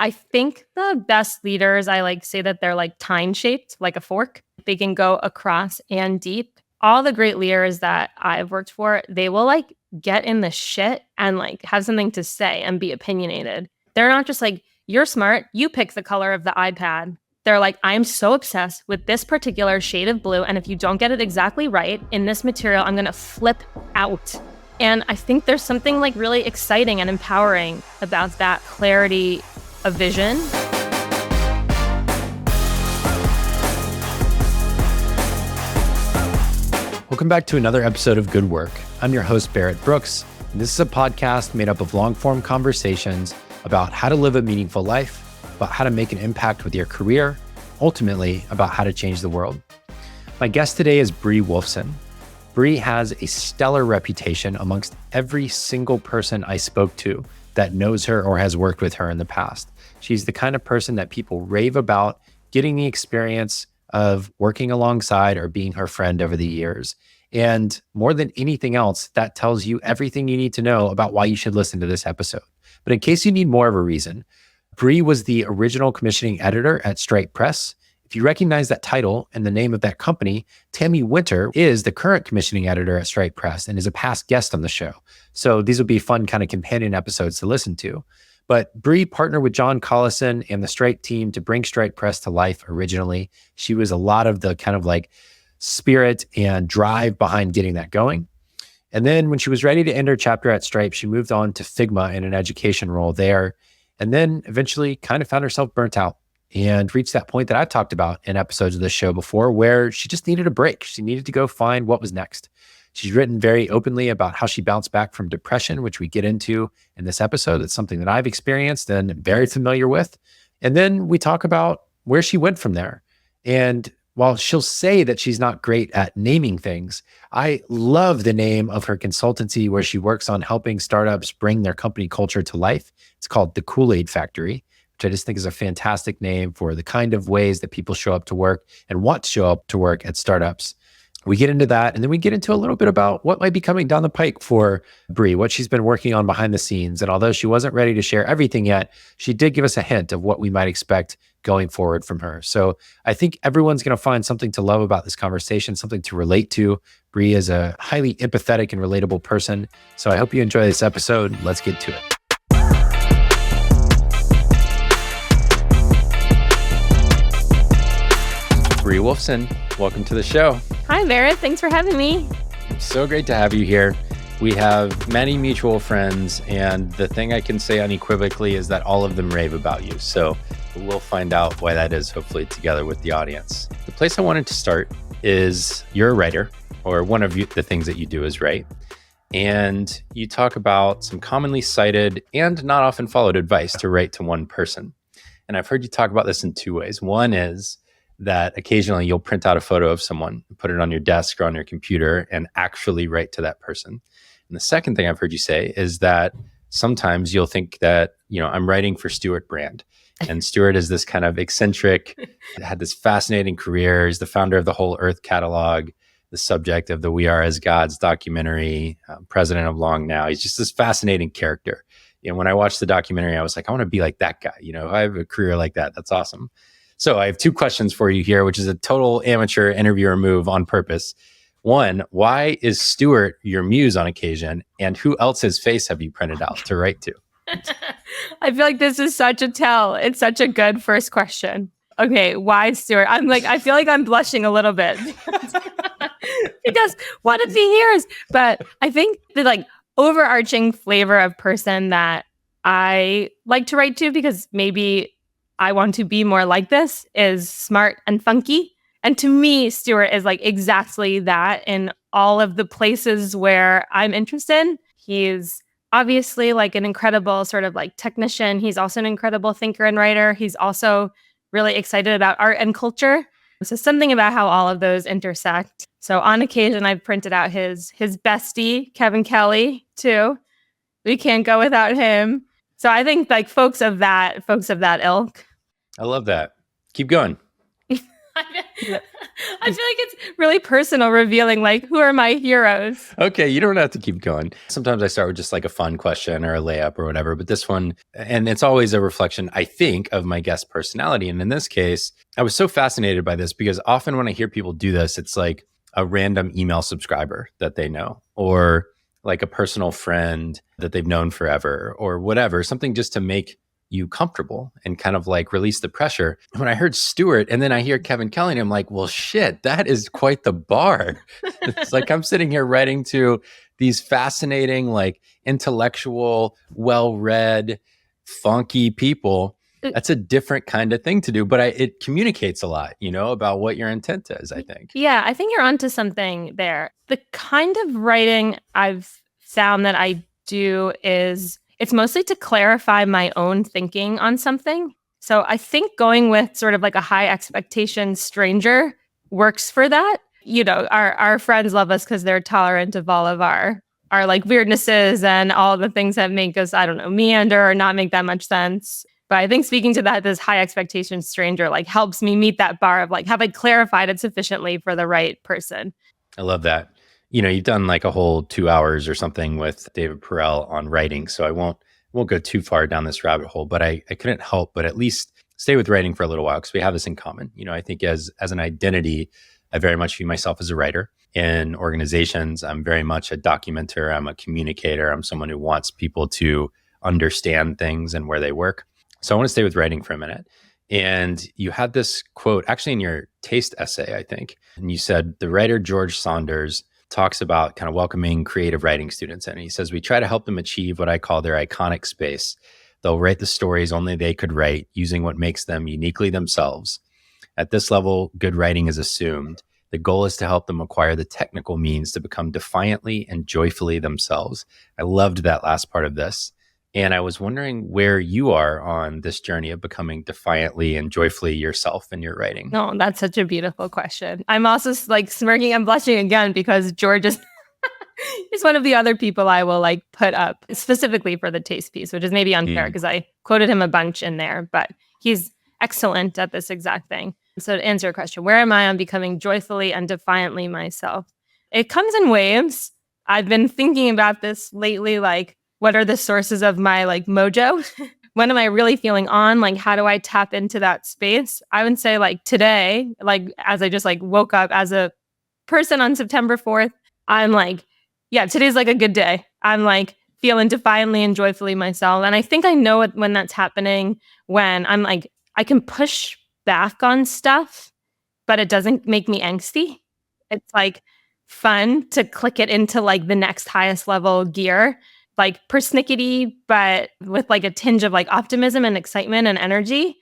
I think the best leaders, I like say that they're like tine shaped, like a fork. They can go across and deep. All the great leaders that I've worked for, they will like get in the shit and like have something to say and be opinionated. They're not just like, you're smart, you pick the color of the iPad. They're like, I'm so obsessed with this particular shade of blue. And if you don't get it exactly right in this material, I'm going to flip out. And I think there's something like really exciting and empowering about that clarity of vision. Welcome back to another episode of Good Work. I'm your host, Barrett Brooks, and this is a podcast made up of long-form conversations about how to live a meaningful life, about how to make an impact with your career, ultimately about how to change the world. My guest today is Brie Wolfson. Brie has a stellar reputation amongst every single person I spoke to that knows her or has worked with her in the past. She's the kind of person that people rave about getting the experience of working alongside or being her friend over the years. And more than anything else, that tells you everything you need to know about why you should listen to this episode. But in case you need more of a reason, Brie was the original commissioning editor at Stripe Press. If you recognize that title and the name of that company, Tammy Winter is the current commissioning editor at Stripe Press and is a past guest on the show. So these will be fun kind of companion episodes to listen to. But Brie partnered with John Collison and the Stripe team to bring Stripe Press to life originally. She was a lot of the kind of like spirit and drive behind getting that going. And then when she was ready to end her chapter at Stripe, she moved on to Figma in an education role there. And then eventually kind of found herself burnt out and reached that point that I've talked about in episodes of this show before, where she just needed a break. She needed to go find what was next. She's written very openly about how she bounced back from depression, which we get into in this episode. It's something that I've experienced and very familiar with. And then we talk about where she went from there. And while she'll say that she's not great at naming things, I love the name of her consultancy where she works on helping startups bring their company culture to life. It's called the Kool-Aid Factory, which I just think is a fantastic name for the kind of ways that people show up to work and want to show up to work at startups. We get into that, and then we get into a little bit about what might be coming down the pike for Brie, what she's been working on behind the scenes. And although she wasn't ready to share everything yet, she did give us a hint of what we might expect going forward from her. So I think everyone's going to find something to love about this conversation, something to relate to. Brie is a highly empathetic and relatable person. So I hope you enjoy this episode. Let's get to it. Brie Wolfson, welcome to the show. Hi, Barrett. Thanks for having me. So great to have you here. We have many mutual friends, and the thing I can say unequivocally is that all of them rave about you. So we'll find out why that is, hopefully together with the audience. The place I wanted to start is you're a writer, or one of the things that you do is write. And you talk about some commonly cited and not often followed advice to write to one person. And I've heard you talk about this in two ways. One is that occasionally you'll print out a photo of someone, put it on your desk or on your computer, and actually write to that person. And the second thing I've heard you say is that sometimes you'll think that, I'm writing for Stuart Brand. And Stuart is this kind of eccentric, had this fascinating career. He's the founder of the Whole Earth catalog, the subject of the We Are As Gods documentary, president of Long Now. He's just this fascinating character. When I watched the documentary, I was like, I want to be like that guy. I have a career like that. That's awesome. So I have two questions for you here, which is a total amateur interviewer move on purpose. One, why is Stuart your muse on occasion? And who else's face have you printed out to write to? I feel like this is such a tell. It's such a good first question. Okay, why Stuart? I feel like I'm blushing a little bit because what if he hears? But I think the overarching flavor of person that I like to write to, because maybe I want to be more like this, is smart and funky. And to me, Stuart is exactly that in all of the places where I'm interested. He's obviously an incredible sort of technician. He's also an incredible thinker and writer. He's also really excited about art and culture. So something about how all of those intersect. So on occasion, I've printed out his bestie, Kevin Kelly, too. We can't go without him. So I think folks of that ilk. I love that. Keep going. I feel like it's really personal, revealing like, who are my heroes? Okay, you don't have to keep going. Sometimes I start with just like a fun question or a layup or whatever, but this one, and it's always a reflection, I think, of my guest personality. And in this case, I was so fascinated by this because often when I hear people do this, it's like a random email subscriber that they know, or like a personal friend that they've known forever, or whatever, something just to make you comfortable and kind of like release the pressure. When I heard Stuart and then I hear Kevin Kelly, I'm like, well, shit, that is quite the bar. It's like I'm sitting here writing to these fascinating, like intellectual, well-read, funky people. That's a different kind of thing to do, but it communicates a lot, about what your intent is, I think. Yeah, I think you're onto something there. The kind of writing I've found that I do is it's mostly to clarify my own thinking on something. So I think going with sort of like a high expectation stranger works for that. Our friends love us because they're tolerant of all of our like weirdnesses and all the things that make us, I don't know, meander or not make that much sense. But I think speaking to this high expectation stranger like helps me meet that bar of like, have I clarified it sufficiently for the right person? I love that. You've done like a whole 2 hours or something with David Perel on writing. So I won't go too far down this rabbit hole, but I couldn't help but at least stay with writing for a little while because we have this in common. I think as an identity, I very much view myself as a writer. In organizations, I'm very much a documenter. I'm a communicator. I'm someone who wants people to understand things and where they work. So I want to stay with writing for a minute. And you had this quote actually in your taste essay, I think. And you said, the writer George Saunders talks about kind of welcoming creative writing students in. And he says, we try to help them achieve what I call their iconic space. They'll write the stories only they could write, using what makes them uniquely themselves. At this level, good writing is assumed. The goal is to help them acquire the technical means to become defiantly and joyfully themselves. I loved that last part of this. And I was wondering where you are on this journey of becoming defiantly and joyfully yourself in your writing. No, that's such a beautiful question. I'm also like smirking and blushing again because George is one of the other people I will like put up specifically for the taste piece, which is maybe unfair because I quoted him a bunch in there, but he's excellent at this exact thing. So to answer your question, where am I on becoming joyfully and defiantly myself? It comes in waves. I've been thinking about this lately, like, what are the sources of my like mojo? When am I really feeling on? Like, how do I tap into that space? I would say like today, like as I just like woke up as a person on September 4th, I'm like, yeah, today's like a good day. I'm like feeling defiantly and joyfully myself. And I think I know it when that's happening, when I'm like, I can push back on stuff, but it doesn't make me angsty. It's like fun to click it into like the next highest level gear. Like persnickety, but with like a tinge of like optimism and excitement and energy.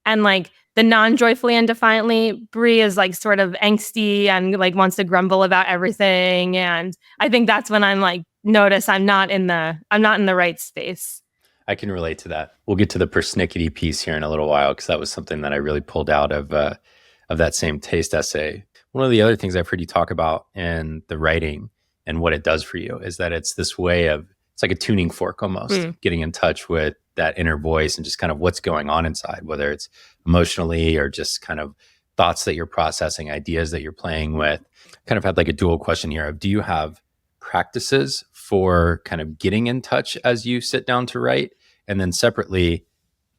And like the non-joyfully and defiantly, Brie is like sort of angsty and like wants to grumble about everything. And I think that's when I'm like, notice I'm not in the right space. I can relate to that. We'll get to the persnickety piece here in a little while because that was something that I really pulled out of that same taste essay. One of the other things I've heard you talk about in the writing and what it does for you is that it's this way of, it's like a tuning fork almost, getting in touch with that inner voice and just kind of what's going on inside, whether it's emotionally or just kind of thoughts that you're processing, ideas that you're playing with. Kind of had like a dual question here of, do you have practices for kind of getting in touch as you sit down to write? And then separately,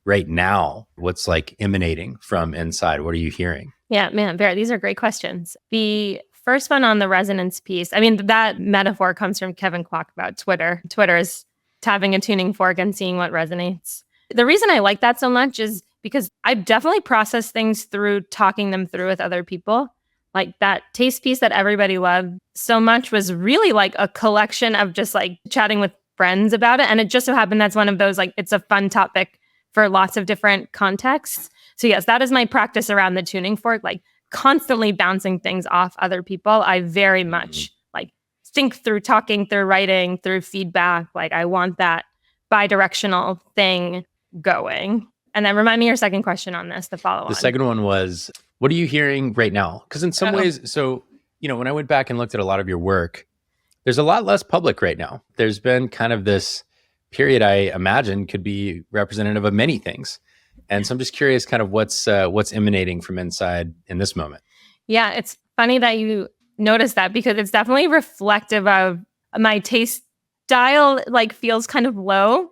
right now, what's like emanating from inside? What are you hearing? Yeah, man, Barrett, these are great questions. The first one on the resonance piece, I mean, that metaphor comes from Kevin Kwok about Twitter. Twitter is tapping a tuning fork and seeing what resonates. The reason I like that so much is because I definitely process things through talking them through with other people. Like that taste piece that everybody loved so much was really like a collection of just like chatting with friends about it. And it just so happened that's one of those, like, it's a fun topic for lots of different contexts. So yes, that is my practice around the tuning fork, like constantly bouncing things off other people. I very much like think through talking, through writing, through feedback. Like I want that bi-directional thing going. And then remind me your second question on this, the follow-on. The second one was, what are you hearing right now? Because in some ways, so, when I went back and looked at a lot of your work, there's a lot less public right now. There's been kind of this period I imagine could be representative of many things. And so I'm just curious kind of what's emanating from inside in this moment. Yeah, it's funny that you notice that because it's definitely reflective of my taste style, like feels kind of low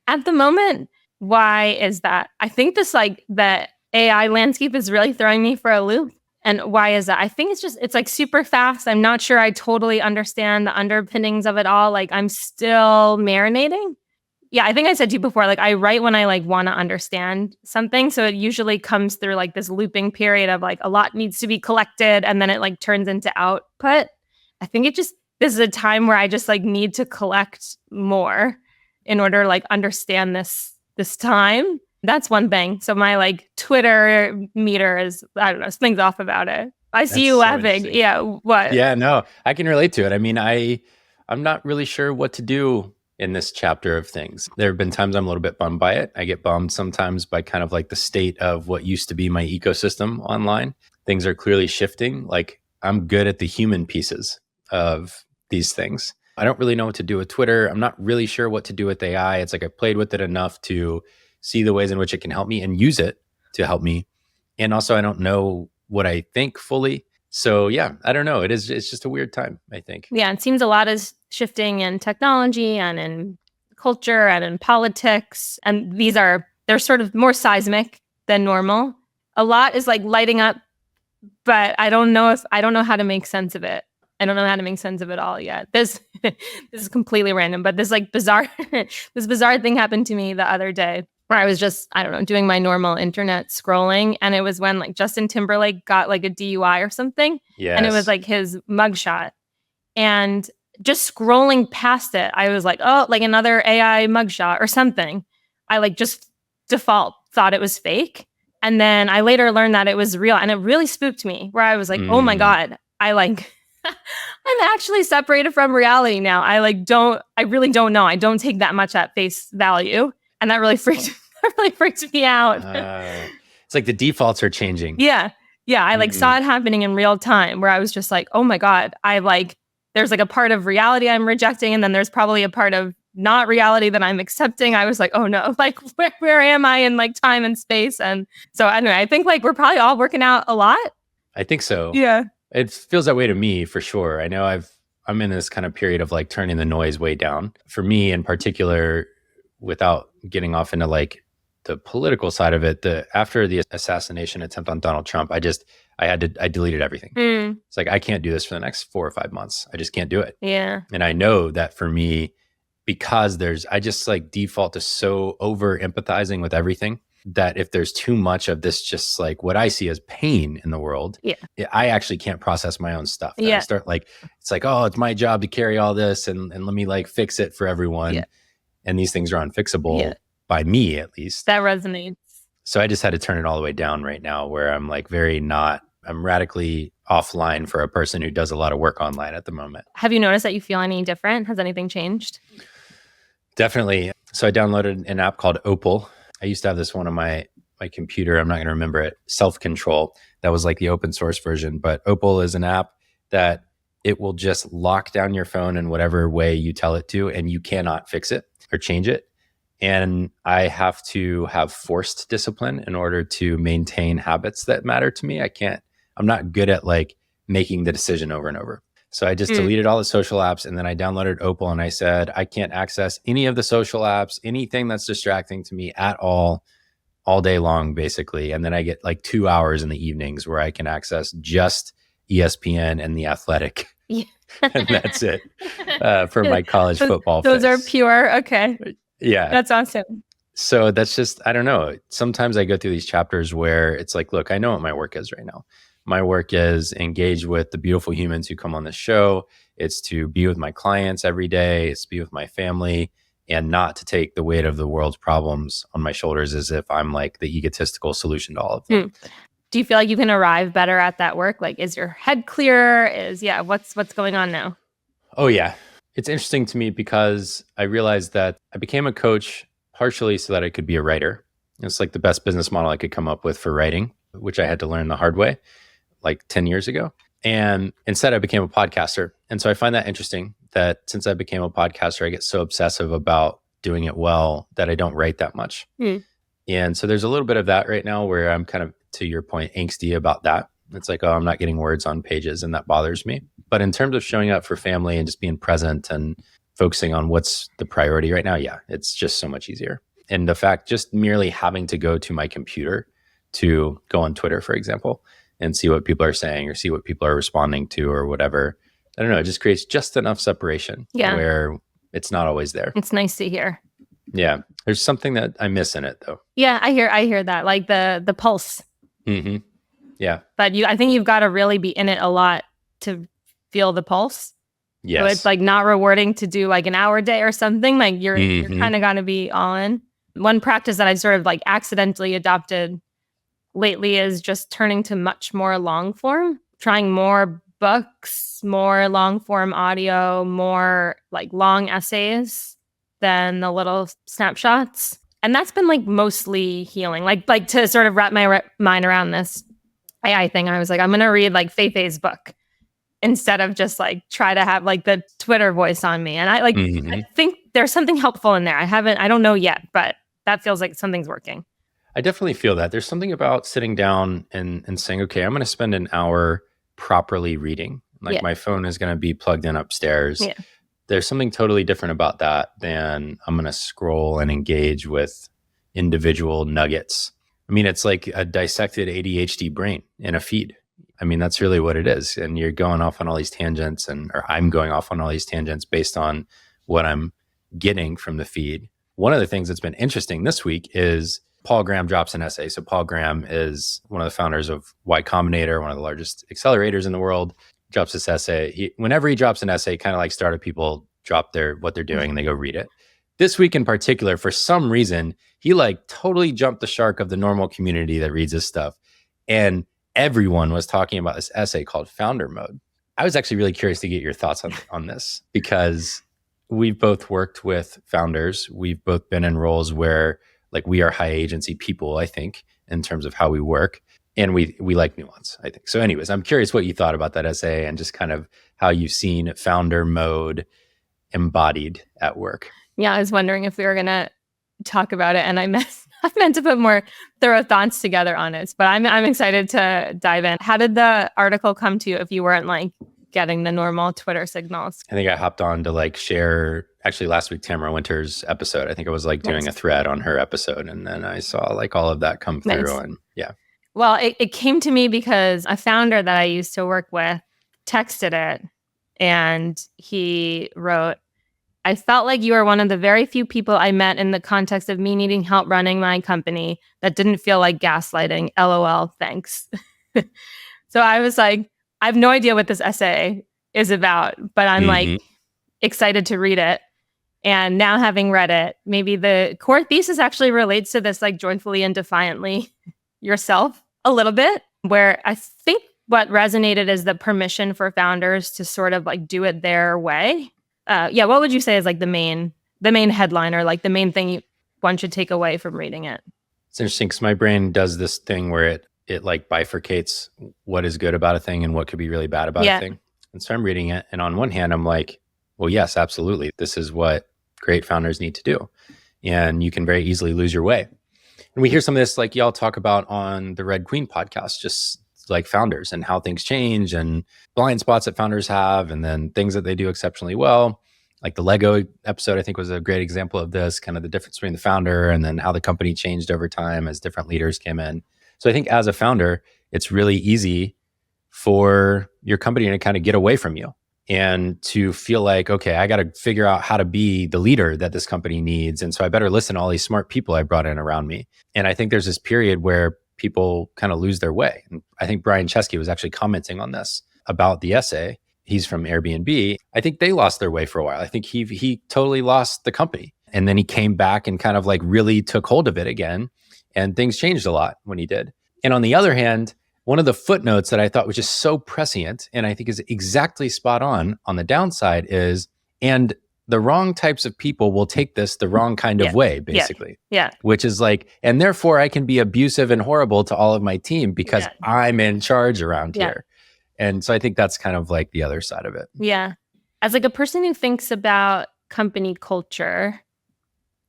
at the moment. Why is that? I think this like the AI landscape is really throwing me for a loop. And why is that? I think it's like super fast. I'm not sure I totally understand the underpinnings of it all. Like I'm still marinating. Yeah, I think I said to you before, like I write when I like want to understand something. So it usually comes through like this looping period of like a lot needs to be collected and then it like turns into output. I think this is a time where I just like need to collect more in order to like understand this time. That's one thing. So my like Twitter meter is, I don't know, something's off about it. I see you laughing. Yeah, what? Yeah, no, I can relate to it. I mean, I'm not really sure what to do in this chapter of things. There have been times I'm a little bit bummed by it. I get bummed sometimes by kind of like the state of what used to be my ecosystem online. Things are clearly shifting. Like I'm good at the human pieces of these things. I don't really know what to do with Twitter. I'm not really sure what to do with AI. It's like I've played with it enough to see the ways in which it can help me and use it to help me. And also I don't know what I think fully. So yeah, I don't know. It's just a weird time, I think. Yeah, it seems a lot is shifting in technology and in culture and in politics. And they're sort of more seismic than normal. A lot is like lighting up, but I don't know how to make sense of it. I don't know how to make sense of it all yet. This is completely random, but this like bizarre thing happened to me the other day where I was just, I don't know, doing my normal internet scrolling. And it was when like Justin Timberlake got like a DUI or something. Yes. And it was like his mugshot. And just scrolling past it, I was like, oh, like another AI mugshot or something. I like just default thought it was fake. And then I later learned that it was real. And it really spooked me where I was like, oh my God, I'm actually separated from reality now. I really don't know. I don't take that much at face value. And that really freaked me out. It's like the defaults are changing. Yeah. Yeah. I saw it happening in real time where I was just like, oh my God, there's like a part of reality I'm rejecting. And then there's probably a part of not reality that I'm accepting. I was like, oh no, like where am I in like time and space? And so anyway, I think like we're probably all working out a lot. I think so. Yeah. It feels that way to me for sure. I know I'm in this kind of period of like turning the noise way down. For me in particular, without getting off into like the political side of it, after the assassination attempt on Donald Trump, I deleted everything. It's like, I can't do this for the next 4 or 5 months. I just can't do it. Yeah. And I know that for me, because I just like default to so over empathizing with everything that if there's too much of this, just like what I see as pain in the world, I actually can't process my own stuff. Yeah. I start like, it's like, oh, it's my job to carry all this and let me like fix it for everyone. Yeah. And these things are unfixable by me, at least. That resonates. So I just had to turn it all the way down right now where I'm like I'm radically offline for a person who does a lot of work online at the moment. Have you noticed that you feel any different? Has anything changed? Definitely. So I downloaded an app called Opal. I used to have this one on my computer. I'm not going to remember it. Self-Control. That was like the open source version. But Opal is an app that it will just lock down your phone in whatever way you tell it to, and you cannot fix it or change it. And I have to have forced discipline in order to maintain habits that matter to me. I'm not good at like making the decision over and over. So I just deleted all the social apps and then I downloaded Opal and I said, I can't access any of the social apps, anything that's distracting to me at all day long, basically. And then I get like 2 hours in the evenings where I can access just ESPN and The Athletic. Yeah. And that's it for my college football. Those are pure. Okay. Yeah. That's awesome. So that's just, I don't know. Sometimes I go through these chapters where it's like, look, I know what my work is right now. My work is engage with the beautiful humans who come on the show. It's to be with my clients every day. It's to be with my family and not to take the weight of the world's problems on my shoulders as if I'm like the egotistical solution to all of them. Do you feel like you can arrive better at that work? Like, is your head clear? What's going on now? Oh, yeah. It's interesting to me because I realized that I became a coach partially so that I could be a writer. It's like the best business model I could come up with for writing, which I had to learn the hard way like 10 years ago. And instead I became a podcaster. And so I find that interesting that since I became a podcaster, I get so obsessive about doing it well that I don't write that much. And so there's a little bit of that right now where I'm kind of, to your point, angsty about that. It's like, oh, I'm not getting words on pages, and that bothers me. But in terms of showing up for family and just being present and focusing on what's the priority right now, yeah, it's just so much easier. And the fact, just merely having to go to my computer to go on Twitter, for example, and see what people are saying or see what people are responding to or whatever, I don't know, it just creates just enough separation where it's not always there. It's nice to hear. Yeah. There's something that I miss in it though. Yeah, I hear that, like the pulse. Mm-hmm. Yeah. But I think you've got to really be in it a lot to feel the pulse. Yes. So it's like not rewarding to do like an hour a day or something. Like you're kind of got to be all in. One practice that I sort of like accidentally adopted lately is just turning to much more long form, trying more books, more long form audio, more like long essays than the little snapshots. And that's been like mostly healing. Like to sort of wrap my mind around this AI thing, I was like, I'm going to read like Feifei's book instead of just like try to have like the Twitter voice on me. And I like, I think there's something helpful in there. I don't know yet, but that feels like something's working. I definitely feel that. There's something about sitting down and saying, okay, I'm going to spend an hour properly reading. Like my phone is going to be plugged in upstairs. Yeah. There's something totally different about that than I'm going to scroll and engage with individual nuggets. I mean, it's like a dissected ADHD brain in a feed. I mean, that's really what it is. And you're going off on all these tangents or I'm going off on all these tangents based on what I'm getting from the feed. One of the things that's been interesting this week is Paul Graham drops an essay. So Paul Graham is one of the founders of Y Combinator, one of the largest accelerators in the world, drops this essay. Whenever he drops an essay, kind of like startup people drop what they're doing and they go read it. This week in particular, for some reason, he like totally jumped the shark of the normal community that reads this stuff. And everyone was talking about this essay called Founder Mode. I was actually really curious to get your thoughts on this because we've both worked with founders. We've both been in roles where like we are high agency people, I think, in terms of how we work. And we like nuance, I think. So anyways, I'm curious what you thought about that essay and just kind of how you've seen Founder Mode embodied at work. Yeah, I was wondering if we were going to talk about it, and I meant to put more thorough thoughts together on it, but I'm excited to dive in. How did the article come to you if you weren't like getting the normal Twitter signals? I think I hopped on to like share, actually last week, Tamara Winter's episode. I think I was like doing a thread on her episode, and then I saw like all of that come through. And yeah. Well, it came to me because a founder that I used to work with texted it, and he wrote, I felt like you are one of the very few people I met in the context of me needing help running my company that didn't feel like gaslighting. LOL, thanks. So I was like, I have no idea what this essay is about, but I'm like excited to read it. And now having read it, maybe the core thesis actually relates to this like joyfully and defiantly yourself a little bit, where I think what resonated is the permission for founders to sort of like do it their way. What would you say is like the main headline or like the main thing one should take away from reading it? It's interesting because my brain does this thing where it like bifurcates what is good about a thing and what could be really bad about a thing. And so I'm reading it, and on one hand, I'm like, well, yes, absolutely. This is what great founders need to do. And you can very easily lose your way. And we hear some of this, like y'all talk about on the Red Queen podcast, just like founders and how things change and blind spots that founders have, and then things that they do exceptionally well. Like the Lego episode, I think, was a great example of this, kind of the difference between the founder and then how the company changed over time as different leaders came in. So I think as a founder, it's really easy for your company to kind of get away from you and to feel like, okay, I got to figure out how to be the leader that this company needs. And so I better listen to all these smart people I brought in around me. And I think there's this period where people kind of lose their way. And I think Brian Chesky was actually commenting on this about the essay. He's from Airbnb. I think they lost their way for a while. I think he totally lost the company. And then he came back and kind of like really took hold of it again. And things changed a lot when he did. And on the other hand, one of the footnotes that I thought was just so prescient, and I think is exactly spot on the downside is, and the wrong types of people will take this the wrong kind of way, basically. Yeah. Which is like, and therefore I can be abusive and horrible to all of my team because I'm in charge around here. And so I think that's kind of like the other side of it. Yeah. As like a person who thinks about company culture,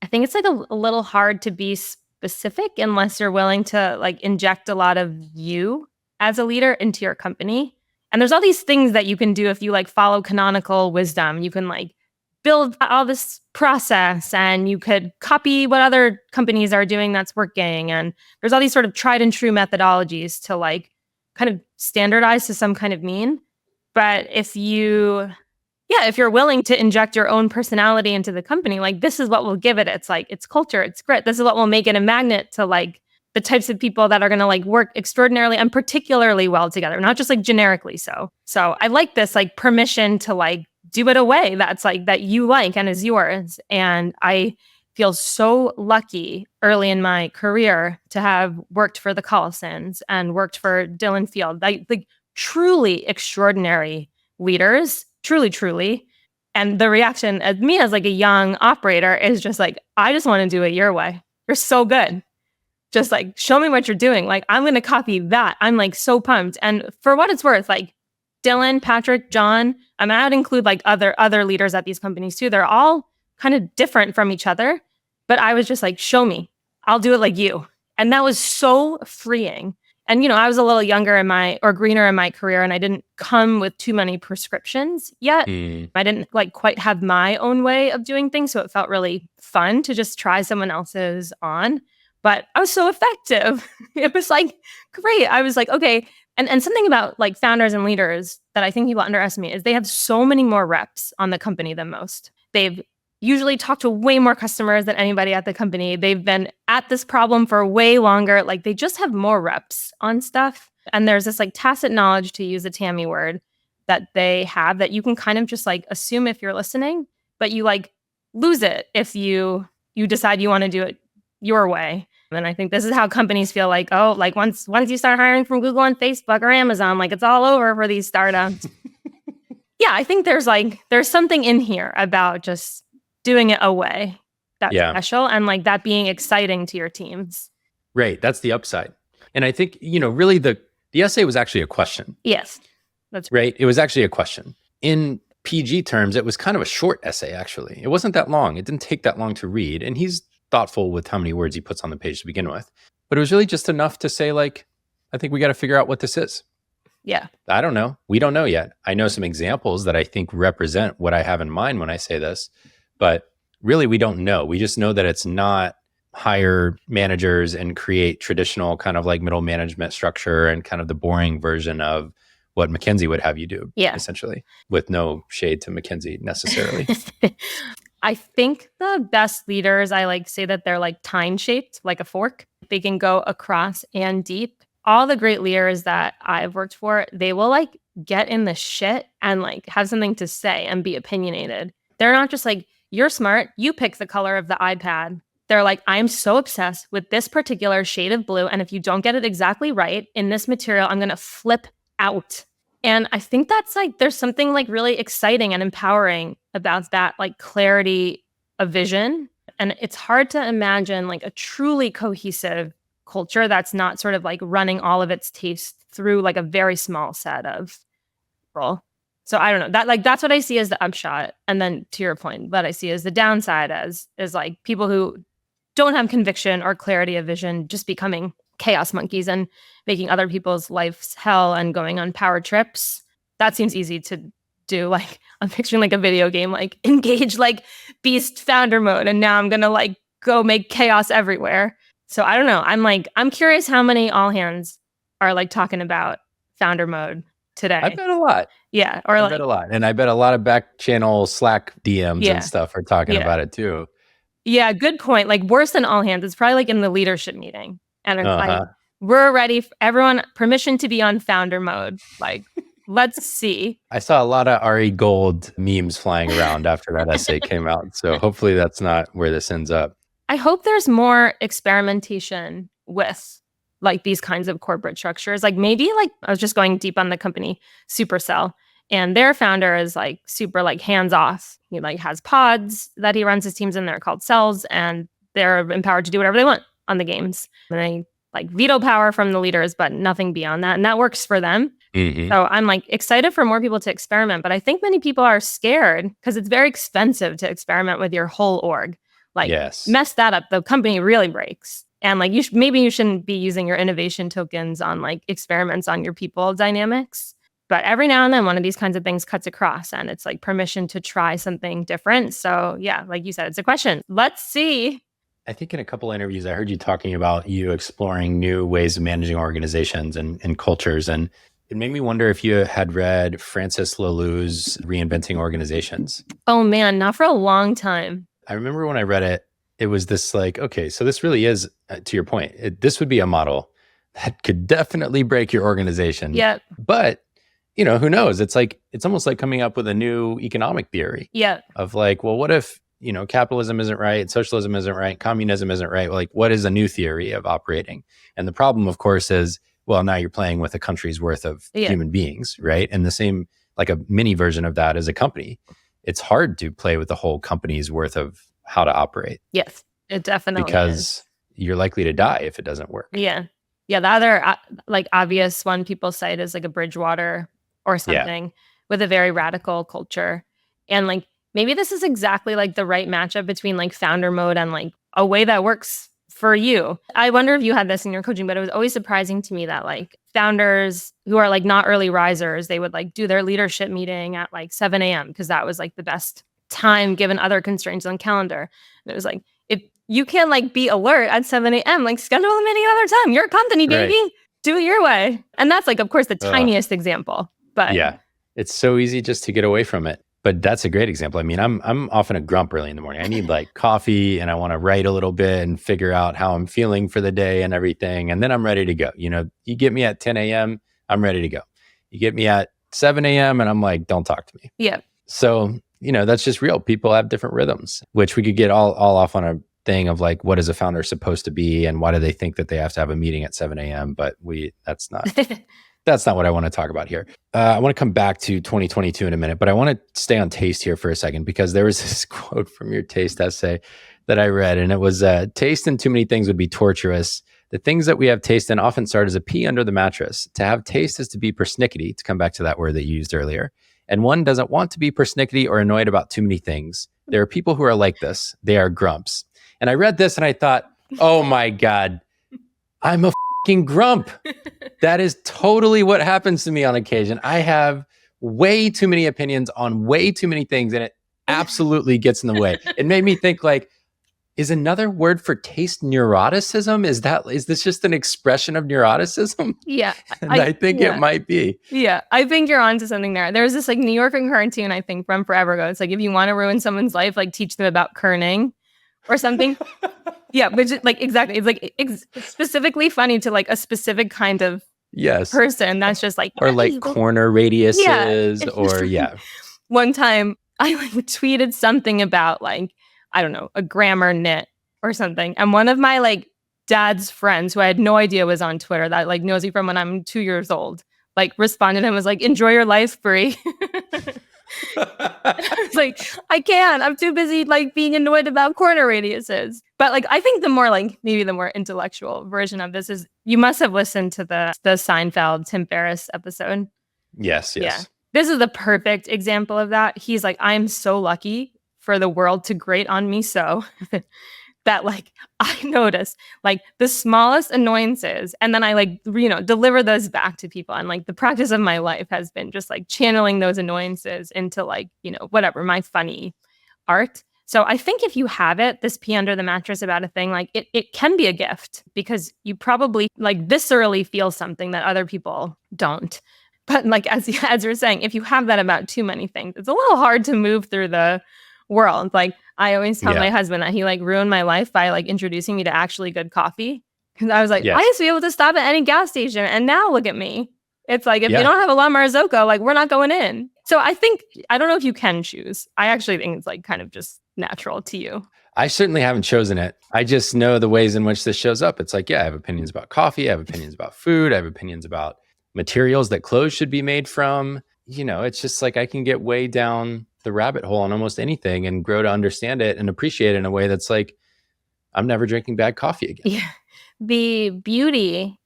I think it's like a little hard to be specific unless you're willing to like inject a lot of you as a leader into your company. And there's all these things that you can do if you like follow canonical wisdom. You can like build all this process and you could copy what other companies are doing that's working. And there's all these sort of tried and true methodologies to like kind of standardize to some kind of mean. But if you're willing to inject your own personality into the company, like this is what will give it. It's like, it's culture, it's grit. This is what will make it a magnet to like the types of people that are going to like work extraordinarily and particularly well together, not just like generically so. So I like this like permission to like do it a way that's like that you like and is yours. And I feel so lucky early in my career to have worked for the Collisons and worked for Dylan Field, like truly extraordinary leaders, truly. And the reaction of me as like a young operator is just like, I just want to do it your way. You're so good. Just like, show me what you're doing. Like, I'm going to copy that. I'm like so pumped. And for what it's worth, like Dylan, Patrick, John, I mean, I would include like other leaders at these companies too. They're all kind of different from each other, but I was just like, show me, I'll do it like you. And that was so freeing. And, I was a little younger greener in my career, and I didn't come with too many prescriptions yet. I didn't like quite have my own way of doing things. So it felt really fun to just try someone else's on. But I was so effective. It was like, great. I was like, okay. And something about like founders and leaders that I think people underestimate is they have so many more reps on the company than most. They've usually talked to way more customers than anybody at the company. They've been at this problem for way longer. Like they just have more reps on stuff. And there's this like tacit knowledge, to use a Tammy word, that they have that you can kind of just like assume if you're listening, but you like lose it if you decide you want to do it your way. And I think this is how companies feel like, oh, like once you start hiring from Google and Facebook or Amazon, like it's all over for these startups. Yeah, I think there's something in here about just doing it a way that's special and like that being exciting to your teams. Right. That's the upside. And I think, really the essay was actually a question. Yes. That's right. It was actually a question. In PG terms, it was kind of a short essay, actually. It wasn't that long. It didn't take that long to read. And he's thoughtful with how many words he puts on the page to begin with. But it was really just enough to say, like, I think we got to figure out what this is. Yeah. I don't know. We don't know yet. I know some examples that I think represent what I have in mind when I say this, but really we don't know. We just know that it's not hire managers and create traditional kind of like middle management structure and kind of the boring version of what McKinsey would have you do, essentially, with no shade to McKinsey necessarily. I think the best leaders, I like say that they're like time shaped, like a fork. They can go across and deep. All the great leaders that I've worked for, they will like get in the shit and like have something to say and be opinionated. They're not just like, you're smart, you pick the color of the iPad. They're like, I'm so obsessed with this particular shade of blue. And if you don't get it exactly right in this material, I'm going to flip out. And I think that's like, there's something like really exciting and empowering about that, like clarity of vision. And it's hard to imagine like a truly cohesive culture that's not sort of like running all of its tastes through like a very small set of people. So I don't know, that's what I see as the upshot. And then to your point, what I see as the downside is like people who don't have conviction or clarity of vision just becoming chaos monkeys and making other people's lives hell and going on power trips. That seems easy to do. Like I'm picturing like a video game, like engage like beast founder mode. And now I'm going to like go make chaos everywhere. So I don't know. I'm curious how many all hands are like talking about founder mode today. I bet a lot. Yeah. I bet a lot. And I bet a lot of back channel Slack DMs and stuff are talking about it too. Yeah. Good point. Like worse than all hands. It's probably like in the leadership meeting. And it's like, we're ready for everyone, permission to be on founder mode. Like, let's see. I saw a lot of Ari Gold memes flying around after that essay came out. So hopefully that's not where this ends up. I hope there's more experimentation with like these kinds of corporate structures. Like maybe like I was just going deep on the company Supercell, and their founder is like super like hands off. He like has pods that he runs his teams in there called cells, and they're empowered to do whatever they want on the games. And they like veto power from the leaders, but nothing beyond that. And that works for them. Mm-hmm. So I'm like excited for more people to experiment. But I think many people are scared because it's very expensive to experiment with your whole org. Like mess that up, the company really breaks. And like maybe you shouldn't be using your innovation tokens on like experiments on your people dynamics. But every now and then one of these kinds of things cuts across and it's like permission to try something different. So yeah, like you said, it's a question. Let's see. I think in a couple of interviews, I heard you talking about you exploring new ways of managing organizations and cultures. And it made me wonder if you had read Francis Laloux's Reinventing Organizations. Oh man, not for a long time. I remember when I read it, it was this like, okay, so this really is, to your point, this would be a model that could definitely break your organization. Yep. But, you know, who knows? It's like, it's almost like coming up with a new economic theory. Yeah. Of like, well, what if, you know, capitalism isn't right, socialism isn't right, communism isn't right? Like, what is a new theory of operating? And the problem, of course, is, well, now you're playing with a country's worth of human beings, right? And the same, like a mini version of that is a company. It's hard to play with the whole company's worth of how to operate. Yes, it definitely because you're likely to die if it doesn't work. Yeah. Yeah. The other like obvious one people cite is like a Bridgewater or something with a very radical culture. And like, maybe this is exactly like the right matchup between like founder mode and like a way that works for you. I wonder if you had this in your coaching, but it was always surprising to me that like founders who are like not early risers, they would like do their leadership meeting at like 7 a.m. because that was like the best time given other constraints on calendar. And it was like, if you can like be alert at 7 a.m., like schedule a meeting another time. Your company, baby. Right. Do it your way. And that's like, of course, the tiniest example. But yeah, it's so easy just to get away from it. But that's a great example. I mean, I'm often a grump early in the morning. I need like coffee and I want to write a little bit and figure out how I'm feeling for the day and everything. And then I'm ready to go. You know, you get me at 10 a.m., I'm ready to go. You get me at 7 a.m. and I'm like, don't talk to me. Yeah. So, you know, that's just real. People have different rhythms, which we could get all off on a thing of like, what is a founder supposed to be? And why do they think that they have to have a meeting at 7 a.m.? But that's not... That's not what I want to talk about here. I want to come back to 2022 in a minute, but I want to stay on taste here for a second because there was this quote from your taste essay that I read, and it was, taste in too many things would be torturous. The things that we have taste in often start as a pea under the mattress. To have taste is to be persnickety, to come back to that word that you used earlier. And one doesn't want to be persnickety or annoyed about too many things. There are people who are like this. They are grumps. And I read this and I thought, oh my God, I'm a fucking grump. That is totally what happens to me on occasion. I have way too many opinions on way too many things, and it absolutely gets in the way. It made me think like, is another word for taste neuroticism? Is this just an expression of neuroticism? Yeah. And I think it might be. Yeah. I think you're onto something there. There's this like New Yorker cartoon, I think, from forever ago. It's like, if you want to ruin someone's life, like teach them about kerning or something. Yeah. Which is like, exactly. It's like it's specifically funny to like a specific kind of person that's just like, or like corner radiuses One time I like tweeted something about like, I don't know, a grammar nit or something. And one of my like dad's friends who I had no idea was on Twitter that like knows me from when I'm 2 years old, like responded and was like, enjoy your life, Brie. I was like, I can't. I'm too busy like being annoyed about corner radiuses. But like, I think the more like maybe the more intellectual version of this is you must have listened to the Seinfeld Tim Ferriss episode. Yes. Yeah. This is the perfect example of that. He's like, I'm so lucky for the world to grate on me so that like I notice like the smallest annoyances and then I like, deliver those back to people. And like the practice of my life has been just like channeling those annoyances into like, whatever, my funny art. So I think if you have it, this pee under the mattress about a thing, like it can be a gift because you probably like viscerally feel something that other people don't. But like, as you're saying, if you have that about too many things, it's a little hard to move through the world. Like I always tell my husband that he like ruined my life by like introducing me to actually good coffee. Because I was like, I used to be able to stop at any gas station. And now look at me. It's like, if you don't have a La Marzocco, like we're not going in. So I don't know if you can choose. I actually think it's like kind of just natural to you. I certainly haven't chosen it. I just know the ways in which this shows up. It's like, I have opinions about coffee. I have opinions about food. I have opinions about materials that clothes should be made from. It's just like I can get way down the rabbit hole on almost anything and grow to understand it and appreciate it in a way that's like, I'm never drinking bad coffee again. Yeah. The beauty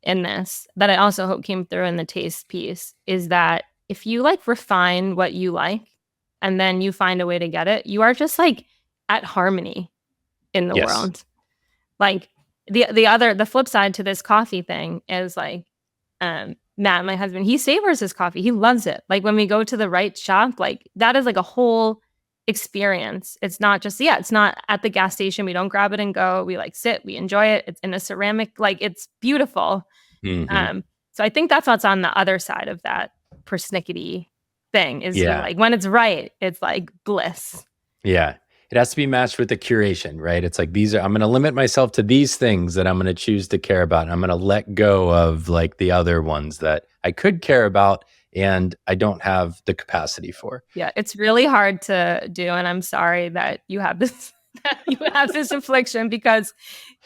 in this that I also hope came through in the taste piece is that if you like refine what you like and then you find a way to get it, you are just like at harmony in the world. Like The flip side to this coffee thing is like, Matt, my husband, he savors his coffee. He loves it. Like when we go to the right shop, like that is like a whole experience. It's not just, it's not at the gas station. We don't grab it and go. We like sit, we enjoy it. It's in a ceramic, like it's beautiful. So I think that's what's on the other side of that persnickety thing is like when it's right, it's like bliss. Yeah. It has to be matched with the curation, right? It's like I'm going to limit myself to these things that I'm going to choose to care about. And I'm going to let go of like the other ones that I could care about and I don't have the capacity for. Yeah, it's really hard to do. And I'm sorry that you have this affliction because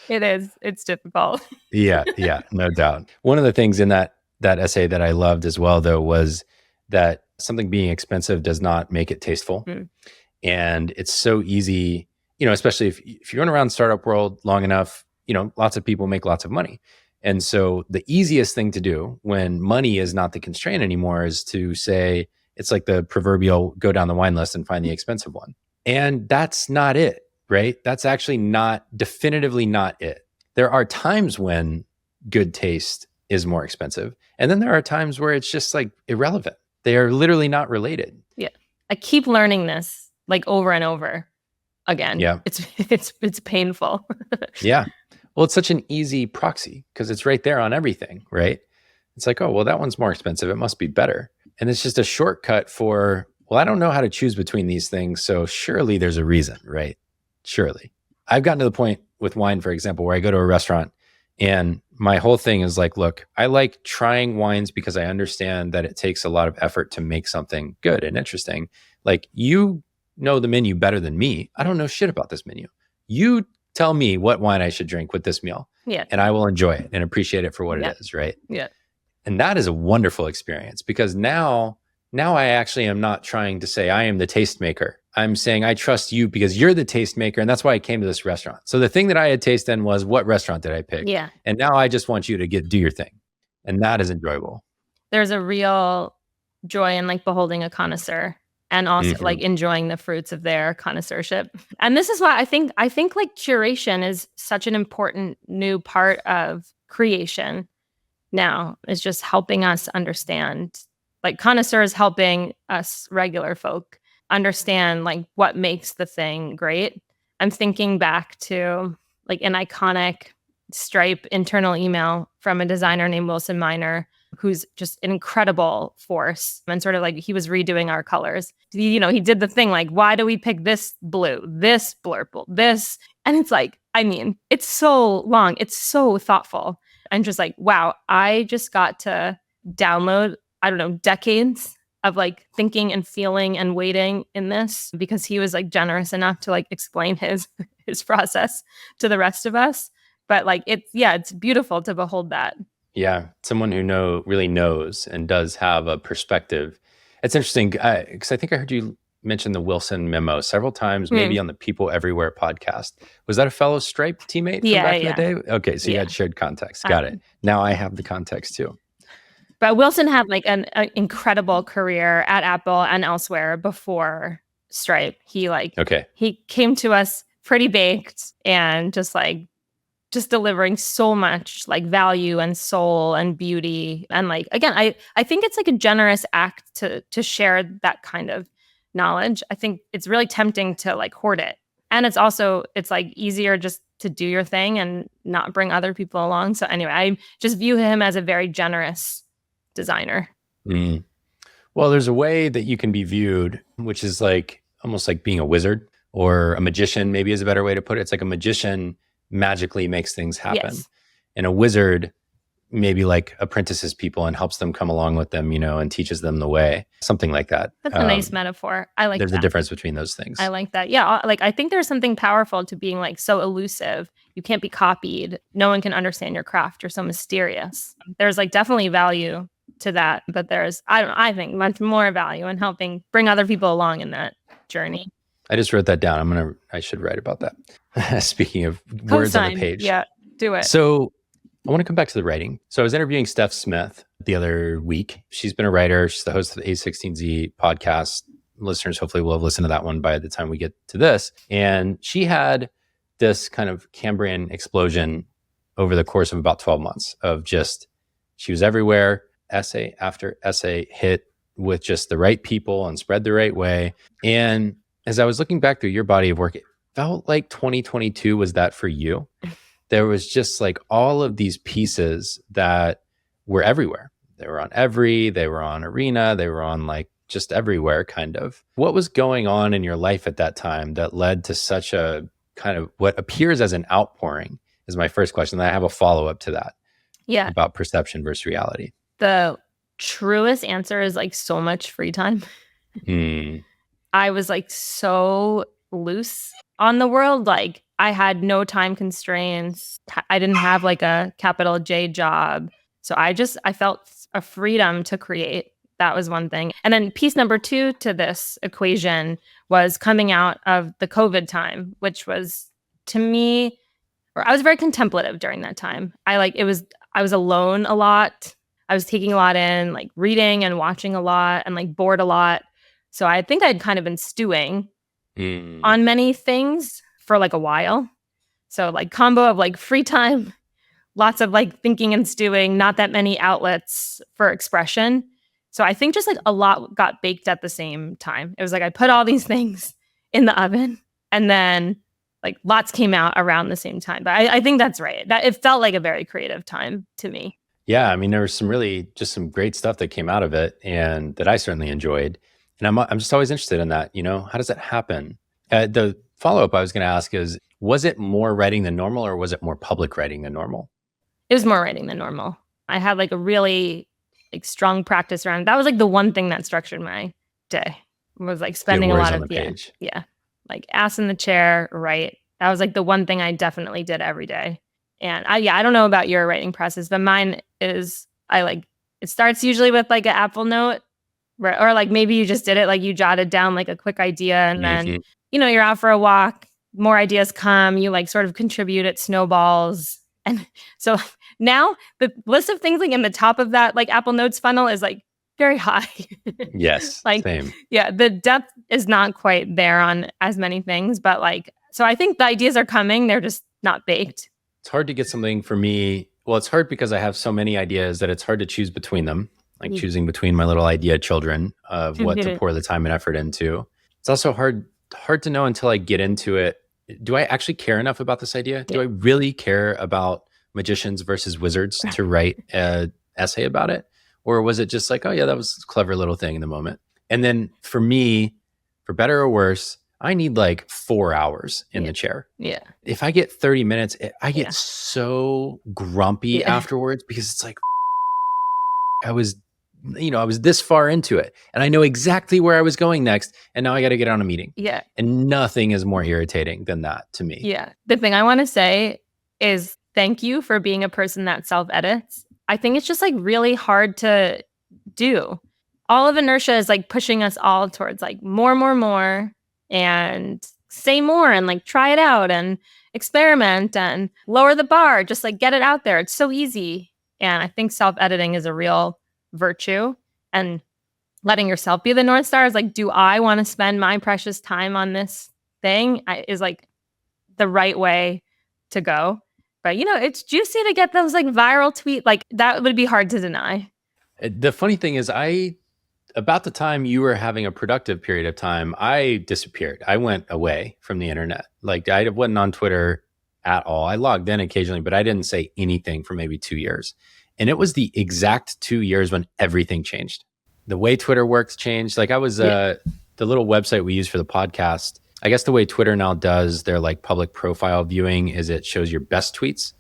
it's difficult. Yeah, no doubt. One of the things in that essay that I loved as well, though, was that something being expensive does not make it tasteful. And it's so easy, especially if you're around startup world long enough, lots of people make lots of money. And so the easiest thing to do when money is not the constraint anymore is to say, it's like the proverbial go down the wine list and find the expensive one. And that's not it, right? That's actually definitively not it. There are times when good taste is more expensive. And then there are times where it's just like irrelevant. They are literally not related. Yeah. I keep learning this like over and over again. Yeah. It's painful. Yeah. Well, it's such an easy proxy because it's right there on everything, right? It's like, oh, well, that one's more expensive. It must be better. And it's just a shortcut for, well, I don't know how to choose between these things. So surely there's a reason, right? Surely. I've gotten to the point with wine, for example, where I go to a restaurant and my whole thing is like, look, I like trying wines because I understand that it takes a lot of effort to make something good and interesting. Like you know the menu better than me. I don't know shit about this menu. You tell me what wine I should drink with this meal. Yeah. And I will enjoy it and appreciate it for what it is, right? Yeah. And that is a wonderful experience because now I actually am not trying to say I am the tastemaker. I'm saying I trust you because you're the tastemaker and that's why I came to this restaurant. So the thing that I had tasted in was what restaurant did I pick? Yeah. And now I just want you to do your thing. And that is enjoyable. There's a real joy in like beholding a connoisseur. And also like enjoying the fruits of their connoisseurship. And this is why I think like curation is such an important new part of creation now, is just helping us understand, like connoisseurs helping us regular folk understand like what makes the thing great. I'm thinking back to like an iconic Stripe internal email from a designer named Wilson Miner, who's just an incredible force. And sort of like he was redoing our colors. He did the thing like, why do we pick this blue, this blurple, this? And it's like, I mean, it's so long. It's so thoughtful. And just like, wow, I just got to download, I don't know, decades of like thinking and feeling and waiting in this because he was like generous enough to like explain his process to the rest of us. But like, it's beautiful to behold that. Yeah, someone who really knows and does have a perspective. It's interesting because I think I heard you mention the Wilson memo several times, maybe on the People Everywhere podcast. Was that a fellow Stripe teammate from back in the day? Okay, so you had shared context. Got it. Now I have the context too. But Wilson had like an incredible career at Apple and elsewhere before Stripe. He came to us pretty baked and just delivering so much like value and soul and beauty. And like, again, I think it's like a generous act to share that kind of knowledge. I think it's really tempting to like hoard it. And it's like easier just to do your thing and not bring other people along. So anyway, I just view him as a very generous designer. Well, there's a way that you can be viewed, which is like almost like being a wizard or a magician, maybe is a better way to put it. It's like a magician magically makes things happen. Yes. And a wizard maybe like apprentices people and helps them come along with them, and teaches them the way, something like that. That's a nice metaphor. I like there's that. There's a difference between those things. I like that. Yeah. Like I think there's something powerful to being like so elusive. You can't be copied. No one can understand your craft. You're so mysterious. There's like definitely value to that, but I think much more value in helping bring other people along in that journey. I just wrote that down. I should write about that. Speaking of words on the page. Yeah, do it. So I want to come back to the writing. So I was interviewing Steph Smith the other week. She's been a writer. She's the host of the A16Z podcast. Listeners hopefully will have listened to that one by the time we get to this. And she had this kind of Cambrian explosion over the course of about 12 months of just, she was everywhere, essay after essay hit with just the right people and spread the right way. And as I was looking back through your body of work, it felt like 2022 was that for you. There was just like all of these pieces that were everywhere. They were on they were on Arena, they were on like just everywhere kind of. What was going on in your life at that time that led to such a kind of what appears as an outpouring is my first question. Then I have a follow-up to that. Yeah. About perception versus reality. The truest answer is like so much free time. I was like so loose on the world. Like I had no time constraints. I didn't have like a capital J job. So I felt a freedom to create. That was one thing. And then piece number 2 to this equation was coming out of the COVID time, which was to me, I was very contemplative during that time. I was alone a lot. I was taking a lot in, like reading and watching a lot and like bored a lot. So I think I'd kind of been stewing on many things for like a while. So like combo of like free time, lots of like thinking and stewing, not that many outlets for expression. So I think just like a lot got baked at the same time. It was like I put all these things in the oven and then like lots came out around the same time. But I think that's right. That it felt like a very creative time to me. Yeah, I mean, there was some great stuff that came out of it, and that I certainly enjoyed. And I'm just always interested in that. How does that happen? The follow-up I was going to ask is, was it more writing than normal, or was it more public writing than normal? It was more writing than normal. I had like a really like strong practice around it. That was like the one thing that structured my day. Was like spending a lot of page. Yeah, like ass in the chair, write. That was like the one thing I definitely did every day. And I don't know about your writing process, but mine is it starts usually with like an Apple Note, or like maybe you just did it, like you jotted down like a quick idea and then, you're out for a walk, more ideas come, you like sort of contribute, it snowballs. And so now the list of things like in the top of that like Apple Notes funnel is like very high. Yes, like, same. Yeah, the depth is not quite there on as many things, but like, so I think the ideas are coming, they're just not baked. It's hard to get something for me. Well, it's hard because I have so many ideas that it's hard to choose between them, like choosing between my little idea children of what to pour the time and effort into. It's also hard to know until I get into it. Do I actually care enough about this idea? Do I really care about magicians versus wizards to write an essay about it? Or was it just like, oh yeah, that was a clever little thing in the moment? And then for me, for better or worse, I need like 4 hours in the chair. Yeah. If I get 30 minutes, I get so grumpy afterwards because it's like, I was this far into it and I know exactly where I was going next. And now I got to get on a meeting. Yeah. And nothing is more irritating than that to me. Yeah. The thing I want to say is thank you for being a person that self-edits. I think it's just like really hard to do. All of inertia is like pushing us all towards like more. And say more and like try it out and experiment and lower the bar, just like get it out there. It's so easy. And I think self-editing is a real virtue, and letting yourself be the North Star is like, do I want to spend my precious time on this thing is like the right way to go. But it's juicy to get those like viral tweets. Like that would be hard to deny. The funny thing is about the time you were having a productive period of time, I disappeared. I went away from the internet. Like I wasn't on Twitter at all. I logged in occasionally, but I didn't say anything for maybe 2 years. And it was the exact 2 years when everything changed. The way Twitter works changed. Like I was, the little website we use for the podcast, I guess the way Twitter now does their like public profile viewing is it shows your best tweets